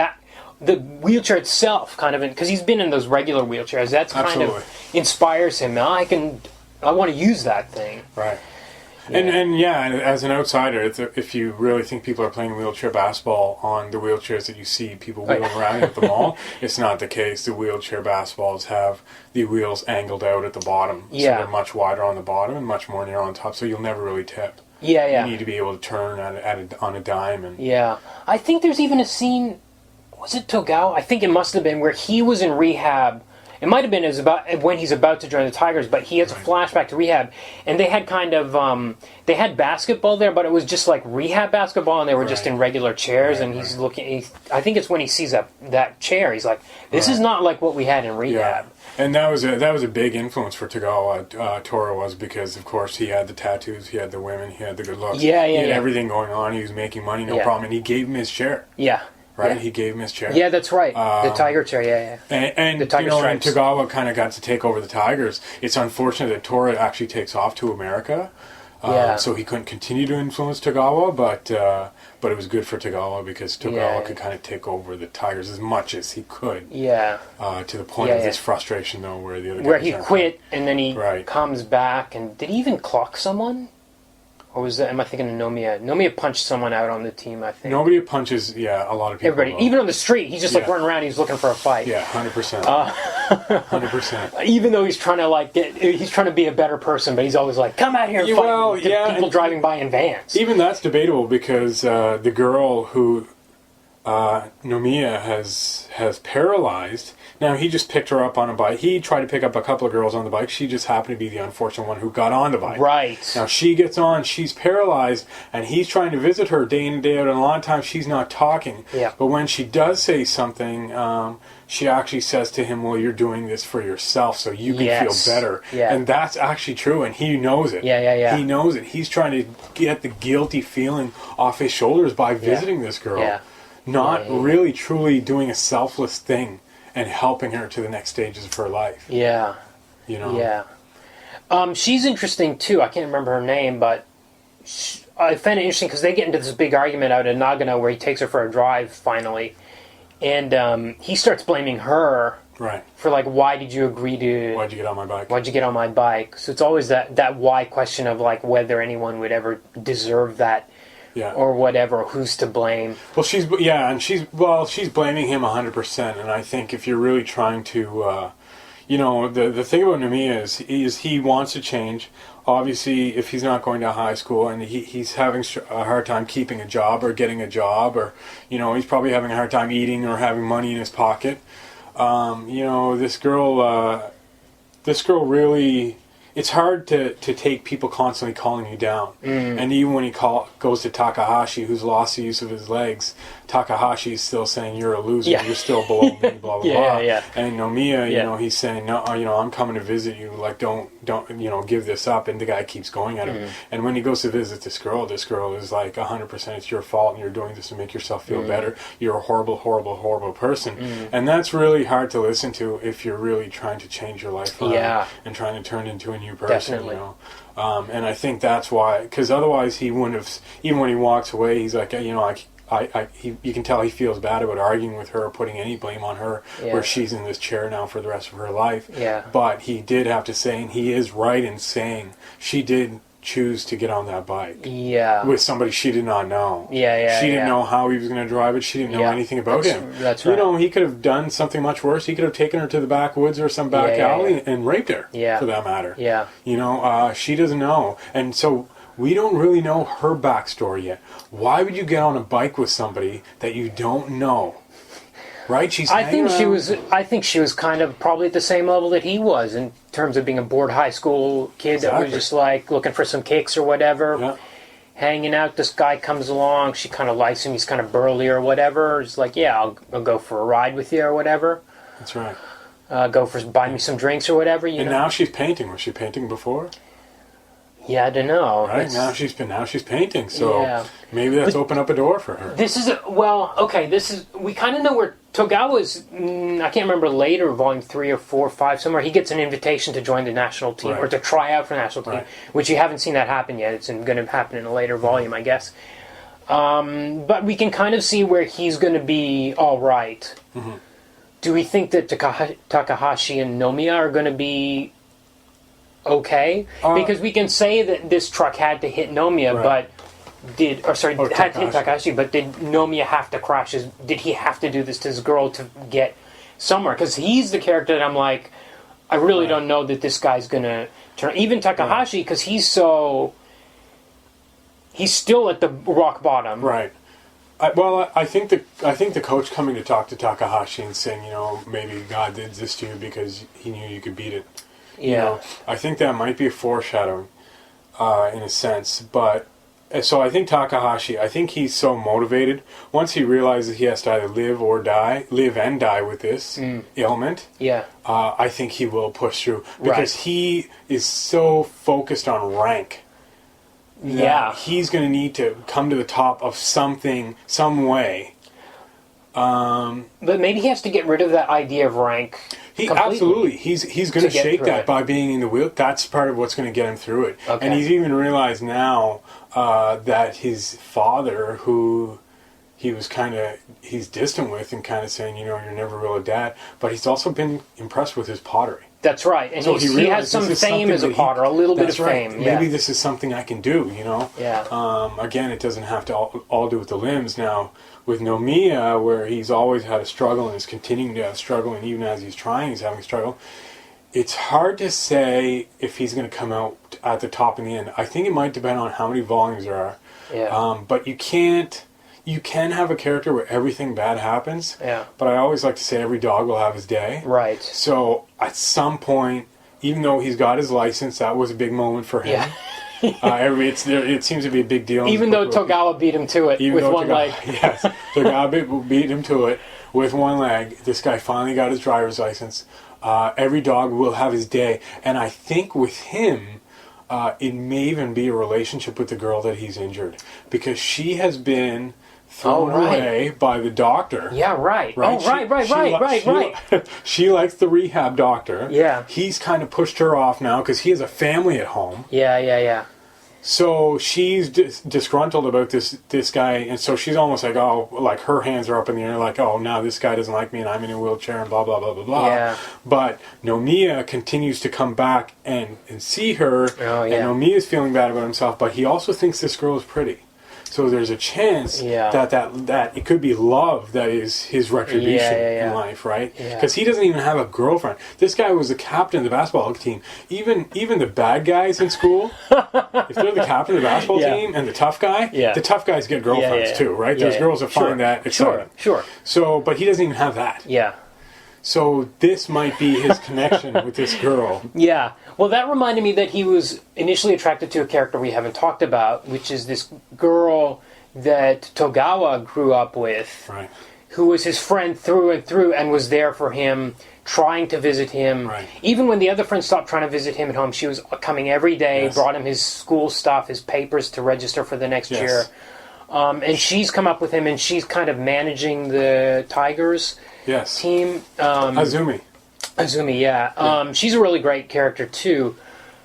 the wheelchair itself kind of, because he's been in those regular wheelchairs, that's kind of inspires him. I want to use that thing. Right. Yeah. And as an outsider, if you really think people are playing wheelchair basketball on the wheelchairs that you see people wheeling around at the mall, it's not the case. The wheelchair basketballs have the wheels angled out at the bottom. So they're much wider on the bottom and much more near on top, so you'll never really tip. You need to be able to turn on a dime. I think there's even a scene, was it Togawa? I think it must have been, where he was in rehab. It might have been when he's about to join the Tigers, but he has a flashback to rehab, and they had kind of they had basketball there, but it was just like rehab basketball, and they were just in regular chairs. And he's looking. I think it's when he sees that chair, he's like, "This is not like what we had in rehab." Yeah. And that was a big influence for Togawa. Tora was, because of course he had the tattoos, he had the women, he had the good looks, he had everything going on. He was making money, no problem, and he gave him his chair. Right, he gave him his chair. Yeah, that's right. The tiger chair, And the tiger stripes. And Togawa kind of got to take over the Tigers. It's unfortunate that Tora actually takes off to America, so he couldn't continue to influence Togawa, but it was good for Togawa, because Togawa could kind of take over the Tigers as much as he could. To the point of this frustration, though, where the other guys... Where he quit, and then he comes back, and did he even clock someone? Or was that, am I thinking of Nomiya? Nomiya punched someone out on the team, I think. Nobody punches, a lot of people. Everybody, even on the street, he's just like running around, he's looking for a fight. Yeah, 100%. 100%. Even though he's trying to he's trying to be a better person, but he's always like, come out here and fight. Well, people driving by in vans. Even that's debatable, because the girl who Nomiya has paralyzed. Now, he just picked her up on a bike. He tried to pick up a couple of girls on the bike. She just happened to be the unfortunate one who got on the bike. Right. Now, she gets on. She's paralyzed, and he's trying to visit her day in and day out, and a lot of times she's not talking. Yeah. But when she does say something, she actually says to him, well, you're doing this for yourself so you can feel better. Yeah. And that's actually true, and he knows it. Yeah. He knows it. He's trying to get the guilty feeling off his shoulders by visiting this girl. Yeah. Not really, truly doing a selfless thing and helping her to the next stages of her life. Yeah. You know? Yeah. She's interesting, too. I can't remember her name, but I find it interesting because they get into this big argument out in Nagano where he takes her for a drive, finally. And he starts blaming her for, like, why'd you get on my bike? Why'd you get on my bike? So it's always that why question of, like, whether anyone would ever deserve that. Yeah. Or whatever, who's to blame? Well, she's blaming him 100%, and I think if you're really trying to, the thing about Nomiya is he wants to change. Obviously, if he's not going to high school and he's having a hard time keeping a job or getting a job, or he's probably having a hard time eating or having money in his pocket. This girl really it's hard to take people constantly calling you down. And even when he goes to Takahashi, who's lost the use of his legs, Takahashi's still saying, you're a loser, you're still below me, blah, blah, blah. And Nomiya, you know, he's saying, no, you know, I'm coming to visit you, like, don't, you know, give this up. And the guy keeps going at him. And when he goes to visit this girl is like, 100% it's your fault, and you're doing this to make yourself feel better. You're a horrible, horrible, horrible person. And that's really hard to listen to if you're really trying to change your life around and trying to turn into a new person, you know. And I think that's why, because otherwise he wouldn't have, even when he walks away, he's like, you know, you can tell he feels bad about arguing with her, putting any blame on her, where she's in this chair now for the rest of her life. But he did have to say, and he is right in saying, she did choose to get on that bike with somebody she did not know. She didn't know how he was going to drive it. She didn't know anything about him. That's right. You know, he could have done something much worse. He could have taken her to the backwoods or some back alley and raped her, for that matter. You know, she doesn't know. And so we don't really know her backstory yet. Why would you get on a bike with somebody that you don't know? Right? I think she was kind of probably at the same level that he was in terms of being a bored high school kid that was just like looking for some kicks or whatever, hanging out. This guy comes along, she kind of likes him, he's kind of burly or whatever. It's like, I'll go for a ride with you or whatever. That's right. Buy me some drinks or whatever. You know? Now she's painting. Was she painting before? Yeah, I don't know. Right, now she's painting, so maybe that's opened up a door for her. We kind of know where Togawa's, I can't remember later, volume 3 or 4 or 5, somewhere, he gets an invitation to join the national team, or to try out for the national team, which you haven't seen that happen yet. It's going to happen in a later volume, I guess. But we can kind of see where he's going to be all right. Do we think that Takahashi and Nomiya are going to be okay? Because we can say that this truck had to hit Nomiya, but had to hit Takahashi, but did Nomiya have to crash? Did he have to do this to his girl to get somewhere? Because he's the character that I'm like, I really don't know that this guy's gonna turn. Even Takahashi, because he's still at the rock bottom. Right. I think the coach coming to talk to Takahashi and saying, you know, maybe God did this to you because he knew you could beat it. You know, I think that might be a foreshadowing, in a sense. But so I think Takahashi, he's so motivated. Once he realizes he has to either live and die with this ailment. I think he will push through because he is so focused on rank. He's going to need to come to the top of something, some way. But maybe he has to get rid of that idea of rank. Absolutely. He's going to shake that by being in the wheel. That's part of what's going to get him through it. And he's even realized now that his father, who he's distant with and kind of saying, you know, you're never really a dad, but he's also been impressed with his pottery. That's right. And so he has some fame as a potter, a little bit of fame. Maybe this is something I can do, you know? Again, it doesn't have to all do with the limbs. Now, with Nomiya, where he's always had a struggle and is continuing to have a struggle, and even as he's trying, he's having a struggle, it's hard to say if he's going to come out at the top in the end. I think it might depend on how many volumes there are. But you can have a character where everything bad happens. But I always like to say every dog will have his day. Right. So at some point, even though he's got his license, that was a big moment for him. It seems to be a big deal. Even though Togawa beat him to it with one leg. Yes, Togawa beat him to it with one leg. This guy finally got his driver's license. Every dog will have his day. And I think with him, it may even be a relationship with the girl that he's injured. Because she has been thrown away by the doctor. Right. She likes the rehab doctor. He's kind of pushed her off now because he has a family at home. So she's disgruntled about this guy, and so she's almost like, her hands are up in the air, like, now this guy doesn't like me, and I'm in a wheelchair, and blah, blah, blah, blah, blah. But Nomiya continues to come back and see her, and Nomiya's feeling bad about himself, but he also thinks this girl is pretty. So there's a chance that it could be love that is his retribution in life, right? Because he doesn't even have a girlfriend. This guy was the captain of the basketball team. Even the bad guys in school, if they're the captain of the basketball team and the tough guys get girlfriends too, right? There's girls that find that exciting. Sure. So, but he doesn't even have that. So this might be his connection with this girl. Yeah. Well, that reminded me that he was initially attracted to a character we haven't talked about, which is this girl that Togawa grew up with, Right. who was his friend through and through and was there for him, trying to visit him. Right. Even when the other friends stopped trying to visit him at home, she was coming every day, Yes. brought him his school stuff, his papers to register for the next Yes. year. And she's come up with him, and she's kind of managing the Tigers Yes. team. Azumi. Azumi, yeah. She's a really great character, too.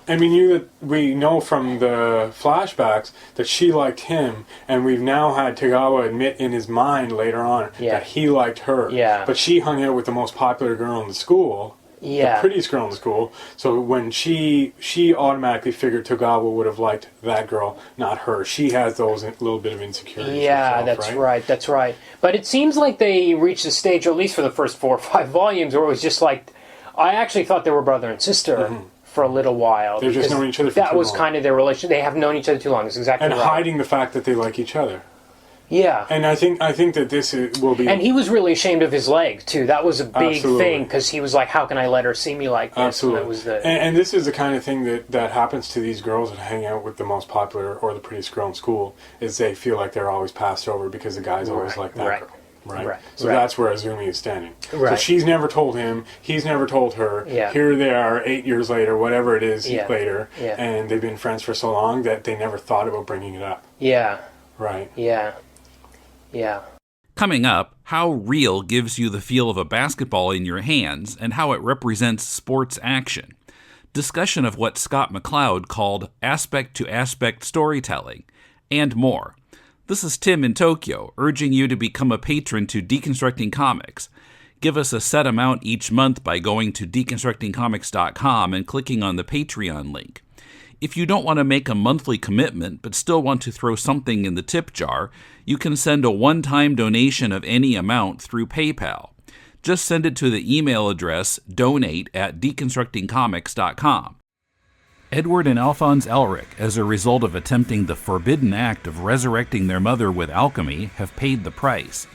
I mean, we know from the flashbacks that she liked him, and we've now had Togawa admit in his mind later on that he liked her. Yeah. But she hung out with the most popular girl in the school, Yeah. the prettiest girl in the school. So when she automatically figured Togawa would have liked that girl, not her. She has those little bit of insecurities. Yeah, herself, that's right. That's right. But it seems like they reached a stage, or at least for the first 4 or 5 volumes, where it was just like, I actually thought they were brother and sister for a little while. They've just known each other for that too was long. kind of their relationship. They have known each other too long. That's exactly And right. hiding the fact that they like each other. Yeah. And I think that this will be... And he was really ashamed of his leg, too. That was a big Absolutely. thing, because he was like, how can I let her see me like this? Absolutely. And, that was the, and this is the kind of thing that happens to these girls that hang out with the most popular or the prettiest girl in school, is they feel like they're always passed over because the guys always like that girl. Right. So that's where Azumi is standing. Right. So she's never told him, he's never told her. Yeah. Here they are 8 years later, whatever it is later, Yeah. and they've been friends for so long that they never thought about bringing it up. Yeah. Right. Yeah. Yeah. Coming up, how real gives you the feel of a basketball in your hands and how it represents sports action. Discussion of what Scott McCloud called aspect-to-aspect storytelling, and more. This is Tim in Tokyo, urging you to become a patron to Deconstructing Comics. Give us a set amount each month by going to deconstructingcomics.com and clicking on the Patreon link. If you don't want to make a monthly commitment but still want to throw something in the tip jar, you can send a one-time donation of any amount through PayPal. Just send it to the email address donate@deconstructingcomics.com. Edward and Alphonse Elric, as a result of attempting the forbidden act of resurrecting their mother with alchemy, have paid the price.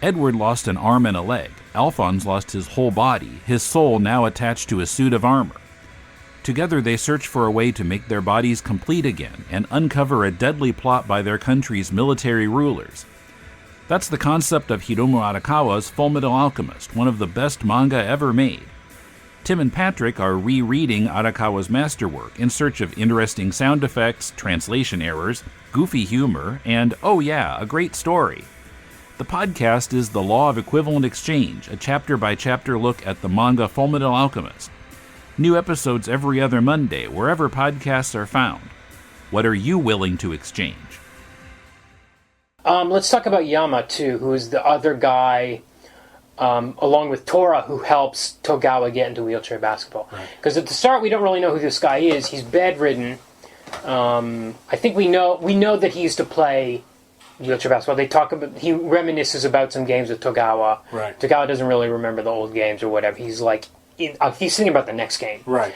Edward lost an arm and a leg. Alphonse lost his whole body, his soul now attached to a suit of armor. Together they search for a way to make their bodies complete again and uncover a deadly plot by their country's military rulers. That's the concept of Hiromu Arakawa's Fullmetal Alchemist, one of the best manga ever made. Tim and Patrick are rereading Arakawa's masterwork in search of interesting sound effects, translation errors, goofy humor, and, oh yeah, a great story. The podcast is The Law of Equivalent Exchange, a chapter-by-chapter look at the manga Fullmetal Alchemist. New episodes every other Monday, wherever podcasts are found. What are you willing to exchange? Let's talk about Yama, too, who is the other guy, along with Tora, who helps Togawa get into wheelchair basketball. Because at the start, we don't really know who this guy is. He's bedridden. I think we know that he used to play wheelchair basketball. They talk about, he reminisces about some games with Togawa. Right. Togawa doesn't really remember the old games or whatever. He's like, he's thinking about the next game. Right.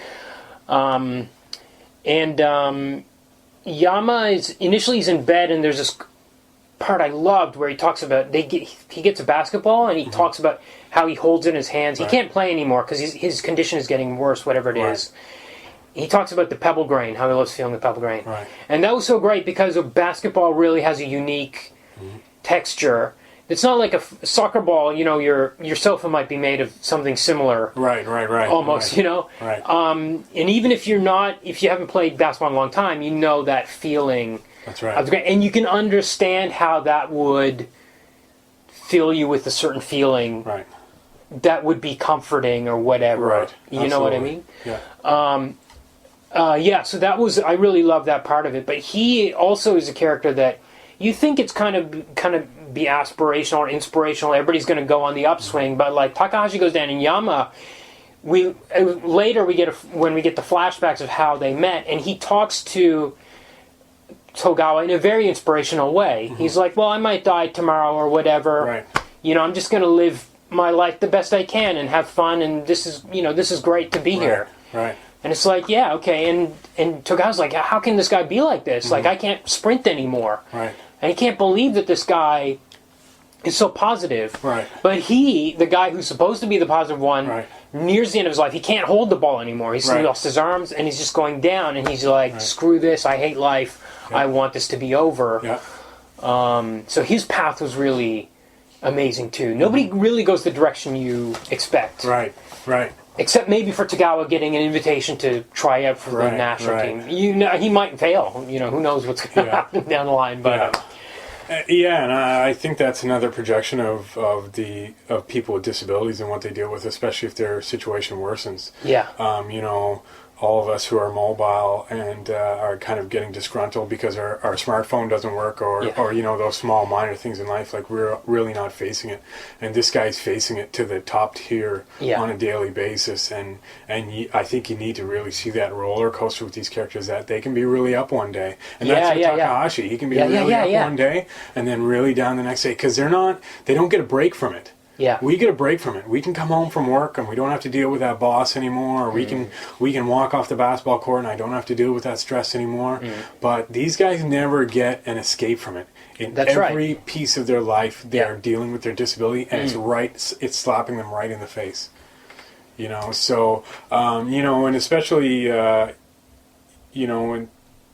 Yama is initially he's in bed, and there's this part I loved where he talks about he gets a basketball and he talks about how he holds it in his hands. He can't play anymore because his condition is getting worse, whatever it is. He talks about the pebble grain, how he loves feeling the pebble grain. Right. And that was so great because a basketball really has a unique texture. It's not like a soccer ball, your sofa might be made of something similar. Right. Almost, Right. And even if you haven't played basketball in a long time, you know that feeling. That's right. And you can understand how that would fill you with a certain feeling Right. that would be comforting or whatever. Right. You know what I Absolutely. mean? Yeah. So that was, I really love that part of it. But he also is a character that you think it's kind of be aspirational or inspirational. Everybody's going to go on the upswing. But like Takahashi goes down, and Yama, later when we get the flashbacks of how they met, and he talks to Togawa in a very inspirational way. He's like, well, I might die tomorrow or whatever. Right. I'm just going to live my life the best I can and have fun, and this is great to be here. Right. And it's like, yeah, okay. And Togawa's like, how can this guy be like this? Like, I can't sprint anymore. Right. And he can't believe that this guy is so positive. Right. But the guy who's supposed to be the positive one, Right. nears the end of his life, he can't hold the ball anymore. He's Right. lost his arms, and he's just going down, and he's like, screw this, I hate life, I want this to be over. Yeah. So his path was really amazing, too. Nobody really goes the direction you expect. Right. Right. Except maybe for Tagawa getting an invitation to try out for the national team. He might fail. Who knows what's going to happen down the line. But yeah, and I think that's another projection of people with disabilities and what they deal with, especially if their situation worsens. Yeah. All of us who are mobile and are kind of getting disgruntled because our smartphone doesn't work or those small minor things in life, like we're really not facing it. And this guy's facing it to the top tier on a daily basis. And I think you need to really see that roller coaster with these characters, that they can be really up one day. And that's with Takahashi. He can be really up one day and then really down the next day, because they don't get a break from it. Yeah. We get a break from it. We can come home from work and we don't have to deal with that boss anymore. Or we can walk off the basketball court and I don't have to deal with that stress anymore. But these guys never get an escape from it. In every piece of their life, they're dealing with their disability, and it's slapping them right in the face. So and especially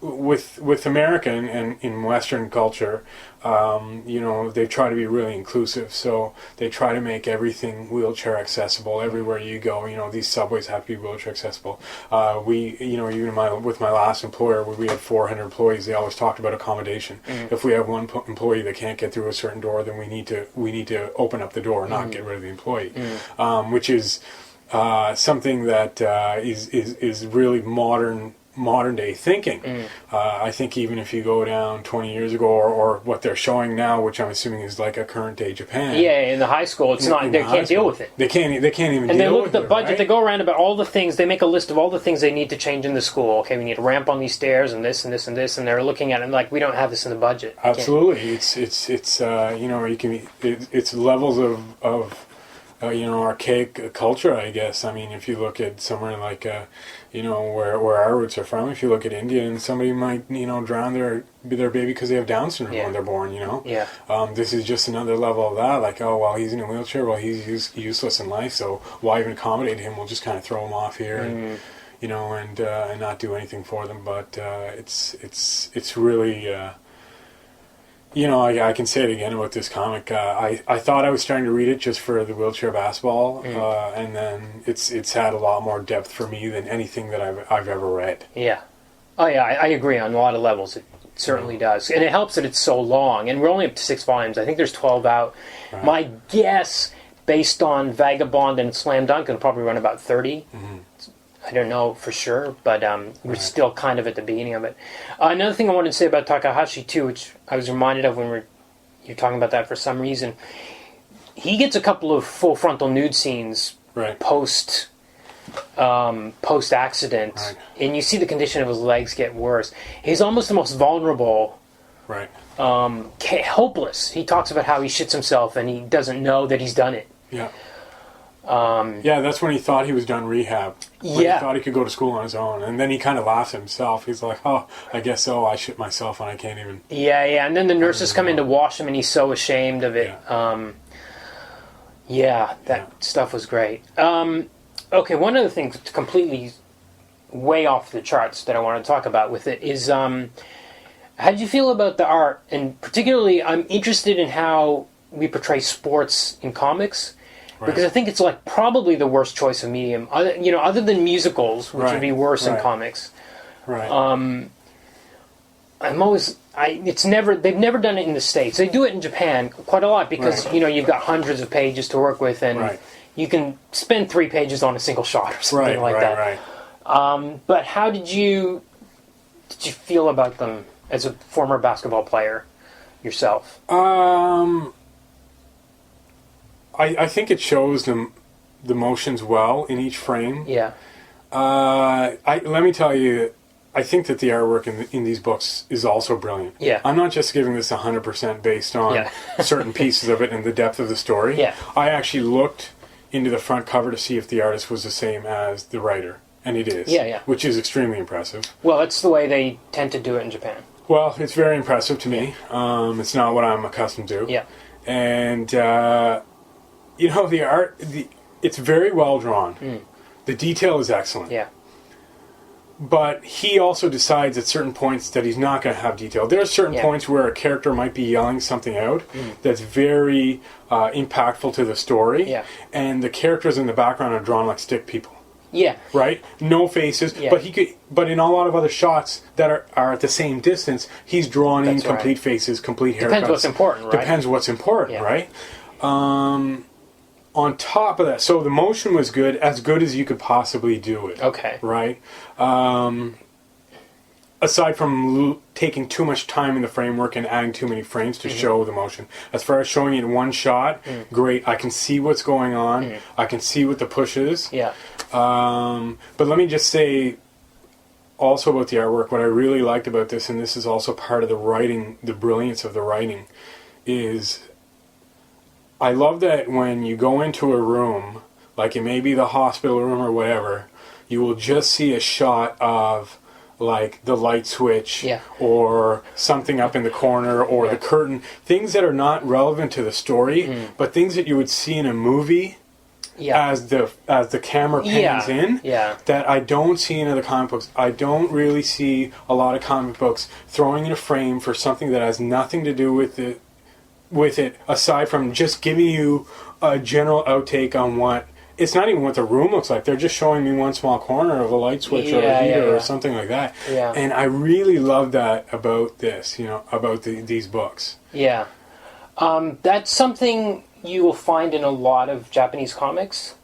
with American and in Western culture, they try to be really inclusive. So they try to make everything wheelchair accessible everywhere you go. These subways have to be wheelchair accessible. Even with my last employer, where we had 400 employees, they always talked about accommodation. If we have one employee that can't get through a certain door, then we need to open up the door and not get rid of the employee, which is something that is really modern day thinking. I think even if you go down 20 years ago or what they're showing now, which I'm assuming is like a current day Japan. Yeah, in the high school, it's not. They can't deal with it. They can't even deal with it. And they look at the budget. Right? They go around about all the things. They make a list of all the things they need to change in the school. Okay, we need a ramp on these stairs and this and this and this, and they're looking at it like, we don't have this in the budget. Absolutely, it's levels of archaic culture, I guess. I mean, if you look at somewhere like where our roots are from, if you look at India, and somebody might drown their baby because they have Down syndrome when they're born. This is just another level of that. Like, oh well, he's in a wheelchair. Well, he's useless in life. So why even accommodate him? We'll just kind of throw him off here, and not do anything for them. But it's really. I can say it again about this comic. I thought I was starting to read it just for the wheelchair basketball, and then it's had a lot more depth for me than anything that I've ever read. Yeah. Oh yeah, I agree on a lot of levels. It certainly does. And it helps that it's so long. And we're only up to 6 volumes. I think there's 12 out. Right. My guess, based on Vagabond and Slam Dunk, it'll probably run about 30. I don't know for sure, but we're still kind of at the beginning of it. Another thing I wanted to say about Takahashi, too, which I was reminded of when you're talking about that for some reason, he gets a couple of full frontal nude scenes post-accident, and you see the condition of his legs get worse. He's almost the most vulnerable, hopeless. He talks about how he shits himself and he doesn't know that he's done it. Yeah. That's when he thought he was done rehab. He thought he could go to school on his own. And then he kind of laughs at himself. He's like, oh, I guess so. I shit myself and I can't even... Yeah. And then the nurses come in to wash him and he's so ashamed of it. That stuff was great. Okay, one other thing completely way off the charts that I want to talk about with it is... how did you feel about the art? And particularly, I'm interested in how we portray sports in comics. Because I think it's like probably the worst choice of medium, other than musicals, which would be worse in comics. They've never done it in the States. They do it in Japan quite a lot because you've got hundreds of pages to work with, and you can spend 3 pages on a single shot or something like that. But how did you feel about them as a former basketball player yourself? I think it shows them the motions well in each frame. Yeah. Let me tell you, I think that the artwork in these books is also brilliant. Yeah. I'm not just giving this 100% based on certain pieces of it and the depth of the story. Yeah. I actually looked into the front cover to see if the artist was the same as the writer, and it is. Yeah. Which is extremely impressive. Well, that's the way they tend to do it in Japan. Well, it's very impressive to me. It's not what I'm accustomed to. Yeah. And the art, it's very well drawn. The detail is excellent. Yeah. But he also decides at certain points that he's not going to have detail. There are certain points where a character might be yelling something out that's very impactful to the story. Yeah. And the characters in the background are drawn like stick people. Yeah. Right? No faces. Yeah. But in a lot of other shots that are at the same distance, he's drawn in That's complete right. faces, complete haircuts. Depends what's important, right? Depends what's important, right? On top of that, so the motion was good as you could possibly do it. Okay. Right? Aside from taking too much time in the framework and adding too many frames to show the motion. As far as showing it in one shot, great. I can see what's going on. I can see what the push is. Yeah. But let me just say also about the artwork, what I really liked about this, and this is also part of the writing, the brilliance of the writing, is I love that when you go into a room, like it may be the hospital room or whatever, you will just see a shot of like the light switch or something up in the corner or the curtain, things that are not relevant to the story, but things that you would see in a movie as the camera pans in, that I don't see in other comic books. I don't really see a lot of comic books throwing in a frame for something that has nothing to do with it, aside from just giving you a general outtake on what it's not even what the room looks like. They're just showing me one small corner of a light switch or a heater or something like that. Yeah. And I really love that about this, about these books. Yeah. That's something you will find in a lot of Japanese comics,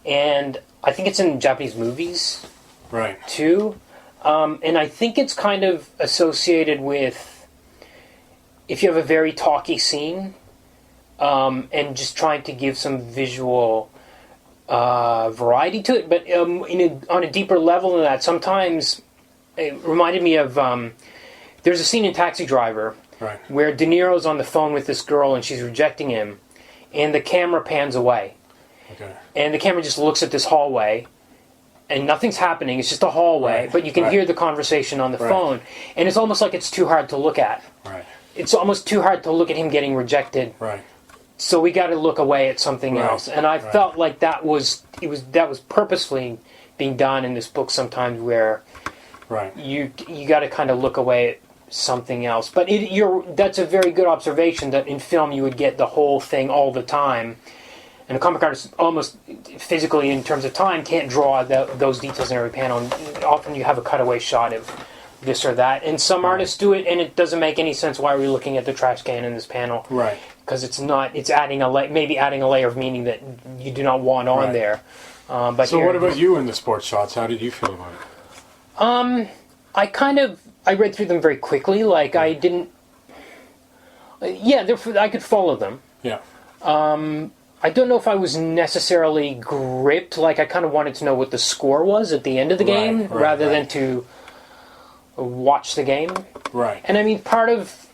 and I think it's in Japanese movies, right? Too. And I think it's kind of associated with if you have a very talky scene, and just trying to give some visual variety to it, but on a deeper level than that. Sometimes it reminded me of there's a scene in Taxi Driver where De Niro's on the phone with this girl and she's rejecting him, and the camera pans away, and the camera just looks at this hallway and nothing's happening, it's just a hallway, but you can hear the conversation on the phone, and it's almost like it's too hard to look at. It's almost too hard to look at him getting rejected. So we got to look away at something else, and I felt like that was purposefully being done in this book sometimes, where you got to kind of look away at something else. But that's a very good observation, that in film you would get the whole thing all the time, and a comic artist almost physically in terms of time can't draw those details in every panel. And often you have a cutaway shot of this or that, and some artists do it and it doesn't make any sense. Why are we looking at the trash can in this panel? Because it's adding maybe adding a layer of meaning that you do not want on there. But so what about you in the sports shots? How did you feel about it? I read through them very quickly. Like I didn't. I could follow them. I don't know if I was necessarily gripped. Like I kind of wanted to know what the score was at the end of the game, rather than to watch the game. And I mean, part of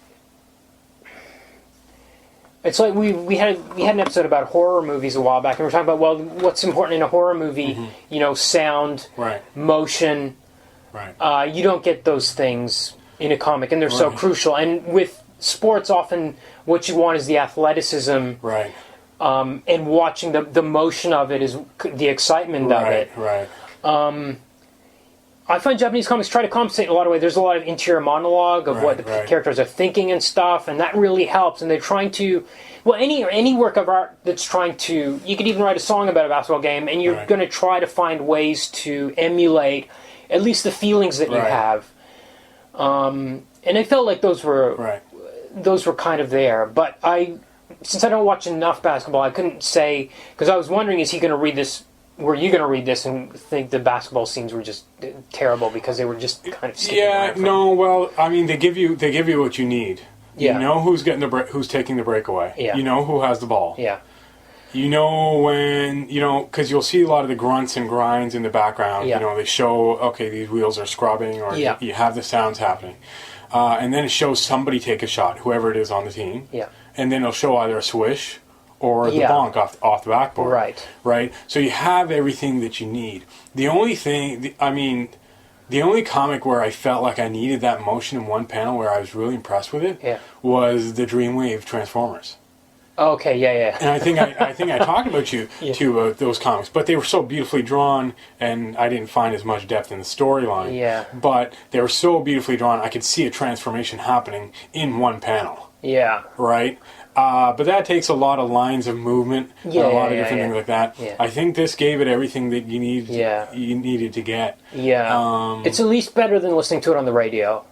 it's like we had an episode about horror movies a while back, and we were talking about, well, what's important in a horror movie? Sound, motion. You don't get those things in a comic, and they're so crucial. And with sports, often what you want is the athleticism, and watching the motion of it is the excitement of it. I find Japanese comics try to compensate in a lot of ways. There's a lot of interior monologue of what the characters are thinking and stuff, and that really helps. And they're trying to, any work of art that's trying to, you could even write a song about a basketball game, and you're going to try to find ways to emulate at least the feelings that you have. And I felt like those were kind of there. But since I don't watch enough basketball, I couldn't say, because I was wondering, is he going to read this? Were you going to read this and think the basketball scenes were just terrible because they were just kind of well, I mean, they give you what you need. You know who's getting who's taking the breakaway. You know who has the ball. You know when, because you'll see a lot of the grunts and grinds in the background. They show, okay, these wheels are scrubbing, or you have the sounds happening. And then it shows somebody take a shot, whoever it is on the team. And then it'll show either a swish or the bonk off the backboard. Right? So you have everything that you need. The only thing, the only comic where I felt like I needed that motion in one panel where I was really impressed with it was the Dreamwave Transformers. Okay, yeah. And I think I talked about you to those comics, but they were so beautifully drawn, and I didn't find as much depth in the storyline. Yeah. But they were so beautifully drawn, I could see a transformation happening in one panel. Yeah. Right? But that takes a lot of lines of movement, and a lot of different things like that. Yeah. I think this gave it everything that you needed to get. Yeah. It's at least better than listening to it on the radio.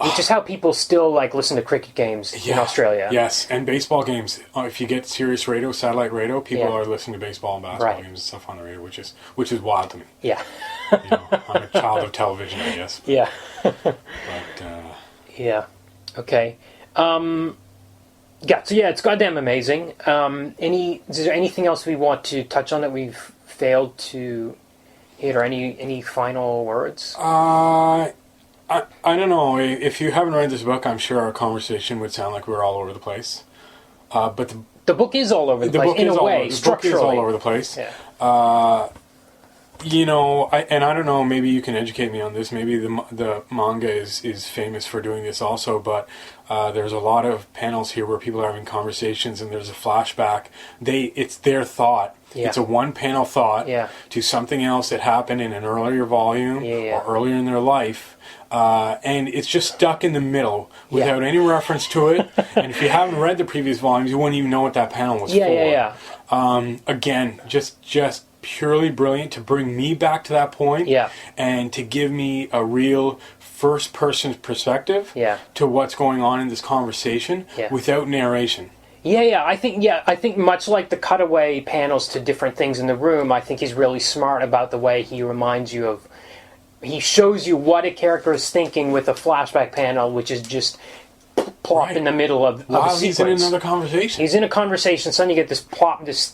Which is how people still listen to cricket games in Australia. Yes, and baseball games. If you get Sirius Radio, satellite radio, people are listening to baseball and basketball games and stuff on the radio, which is wild to me. Yeah. I'm a child of television, I guess. Yeah. But yeah. Okay. So it's goddamn amazing. Is there anything else we want to touch on that we've failed to hit, or any final words? I don't know. If you haven't read this book, I'm sure our conversation would sound like we were all over the place. But the book is all over the place, in a way, structurally. The book is all over the place. Yeah. I don't know, maybe you can educate me on this. Maybe the manga is famous for doing this also, but there's a lot of panels here where people are having conversations, and there's a flashback. It's their thought. Yeah. It's a one-panel thought to something else that happened in an earlier volume or earlier in their life. And it's just stuck in the middle without any reference to it. And if you haven't read the previous volumes, you wouldn't even know what that panel was for. Again, just purely brilliant to bring me back to that point, and to give me a real first-person perspective to what's going on in this conversation without narration. I think much like the cutaway panels to different things in the room, I think he's really smart about the way he reminds you of. He shows you what a character is thinking with a flashback panel, which is just plop in the middle of a sequence. He's in another conversation. He's in a conversation, suddenly you get this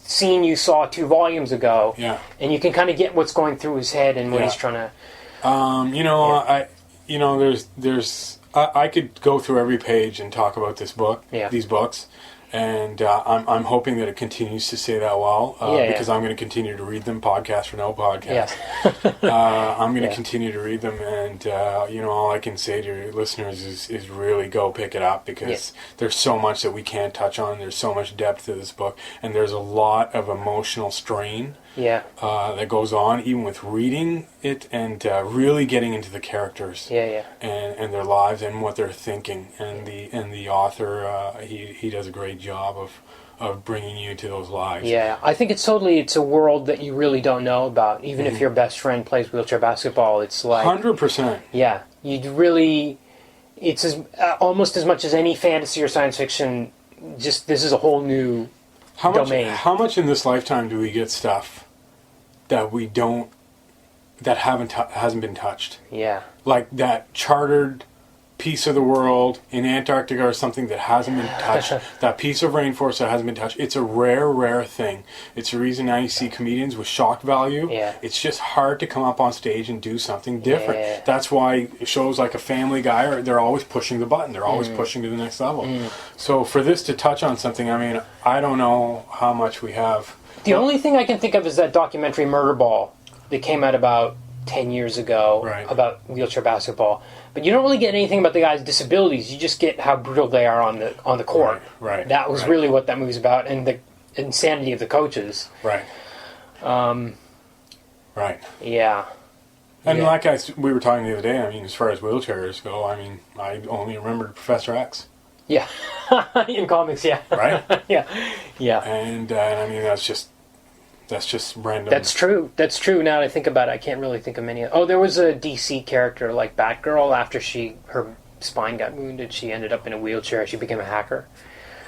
scene you saw 2 volumes ago, and you can kind of get what's going through his head and what he's trying to. I could go through every page and talk about these books. And I'm hoping that it continues to say that well, because I'm going to continue to read them, podcast or no podcast. I'm going to continue to read them, and all I can say to your listeners is really go pick it up, because there's so much that we can't touch on. There's so much depth to this book, and there's a lot of emotional strain that goes on, even with reading it and really getting into the characters and their lives and what they're thinking. And the author, he does a great job of bringing you into those lives. Yeah, I think it's a world that you really don't know about. Even if your best friend plays wheelchair basketball, it's like 100%. Yeah, you'd really. It's almost as much as any fantasy or science fiction. Just this is a whole new domain. How much in this lifetime do we get stuff that we don't, that hasn't been touched? Yeah. Like that chartered piece of the world in Antarctica or something that hasn't been touched. That piece of rainforest that hasn't been touched. It's a rare thing. It's the reason now you see comedians with shock value. Yeah. It's just hard to come up on stage and do something different. Yeah. That's why shows like a Family Guy, they're always pushing the button. They're always pushing to the next level. So for this to touch on something, I mean, I don't know how much we have. The only thing I can think of is that documentary Murder Ball that came out about 10 years ago about wheelchair basketball. But you don't really get anything about the guy's disabilities. You just get how brutal they are on the court. Right. That was really what that movie's about, and the insanity of the coaches. Right. Yeah. And we were talking the other day, I mean, as far as wheelchairs go, I mean, I only remembered Professor X. Yeah. In comics, yeah. Right? Yeah. And I mean, that's just random. That's true. Now that I think about it, I can't really think of many. There was a DC character like Batgirl. After her spine got wounded, she ended up in a wheelchair. She became a hacker.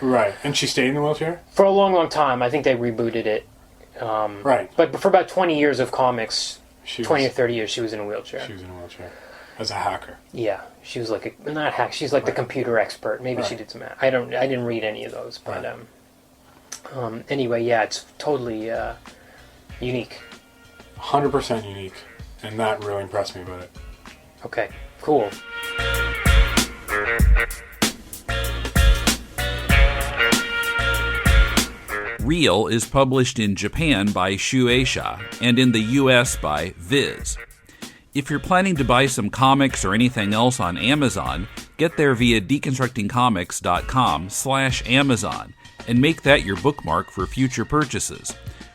Right. And she stayed in the wheelchair? For a long, long time. I think they rebooted it. Right. But for about 20 years of comics, 20 or 30 years, she was in a wheelchair. She was in a wheelchair. As a hacker. Yeah. She was like not a hacker. She's like the computer expert. Maybe she did some math. I didn't read any of those, but anyway, yeah, it's totally unique. 100% unique, and that really impressed me about it. Okay, cool. Real is published in Japan by Shueisha and in the US by Viz. If you're planning to buy some comics or anything else on Amazon, get there via deconstructingcomics.com/Amazon and make that your bookmark for future purchases.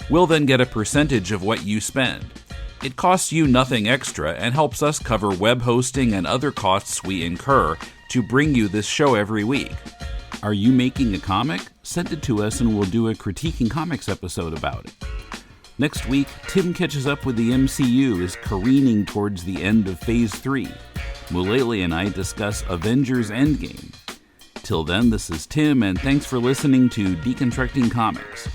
We'll then get a percentage of what you spend. It costs you nothing extra and helps us cover web hosting and other costs we incur to bring you this show every week. Are you making a comic? Send it to us and we'll do a Critiquing Comics episode about it. Next week, Tim catches up with the MCU is careening towards the end of Phase 3. Mulele and I discuss Avengers Endgame. Till then, this is Tim, and thanks for listening to Deconstructing Comics.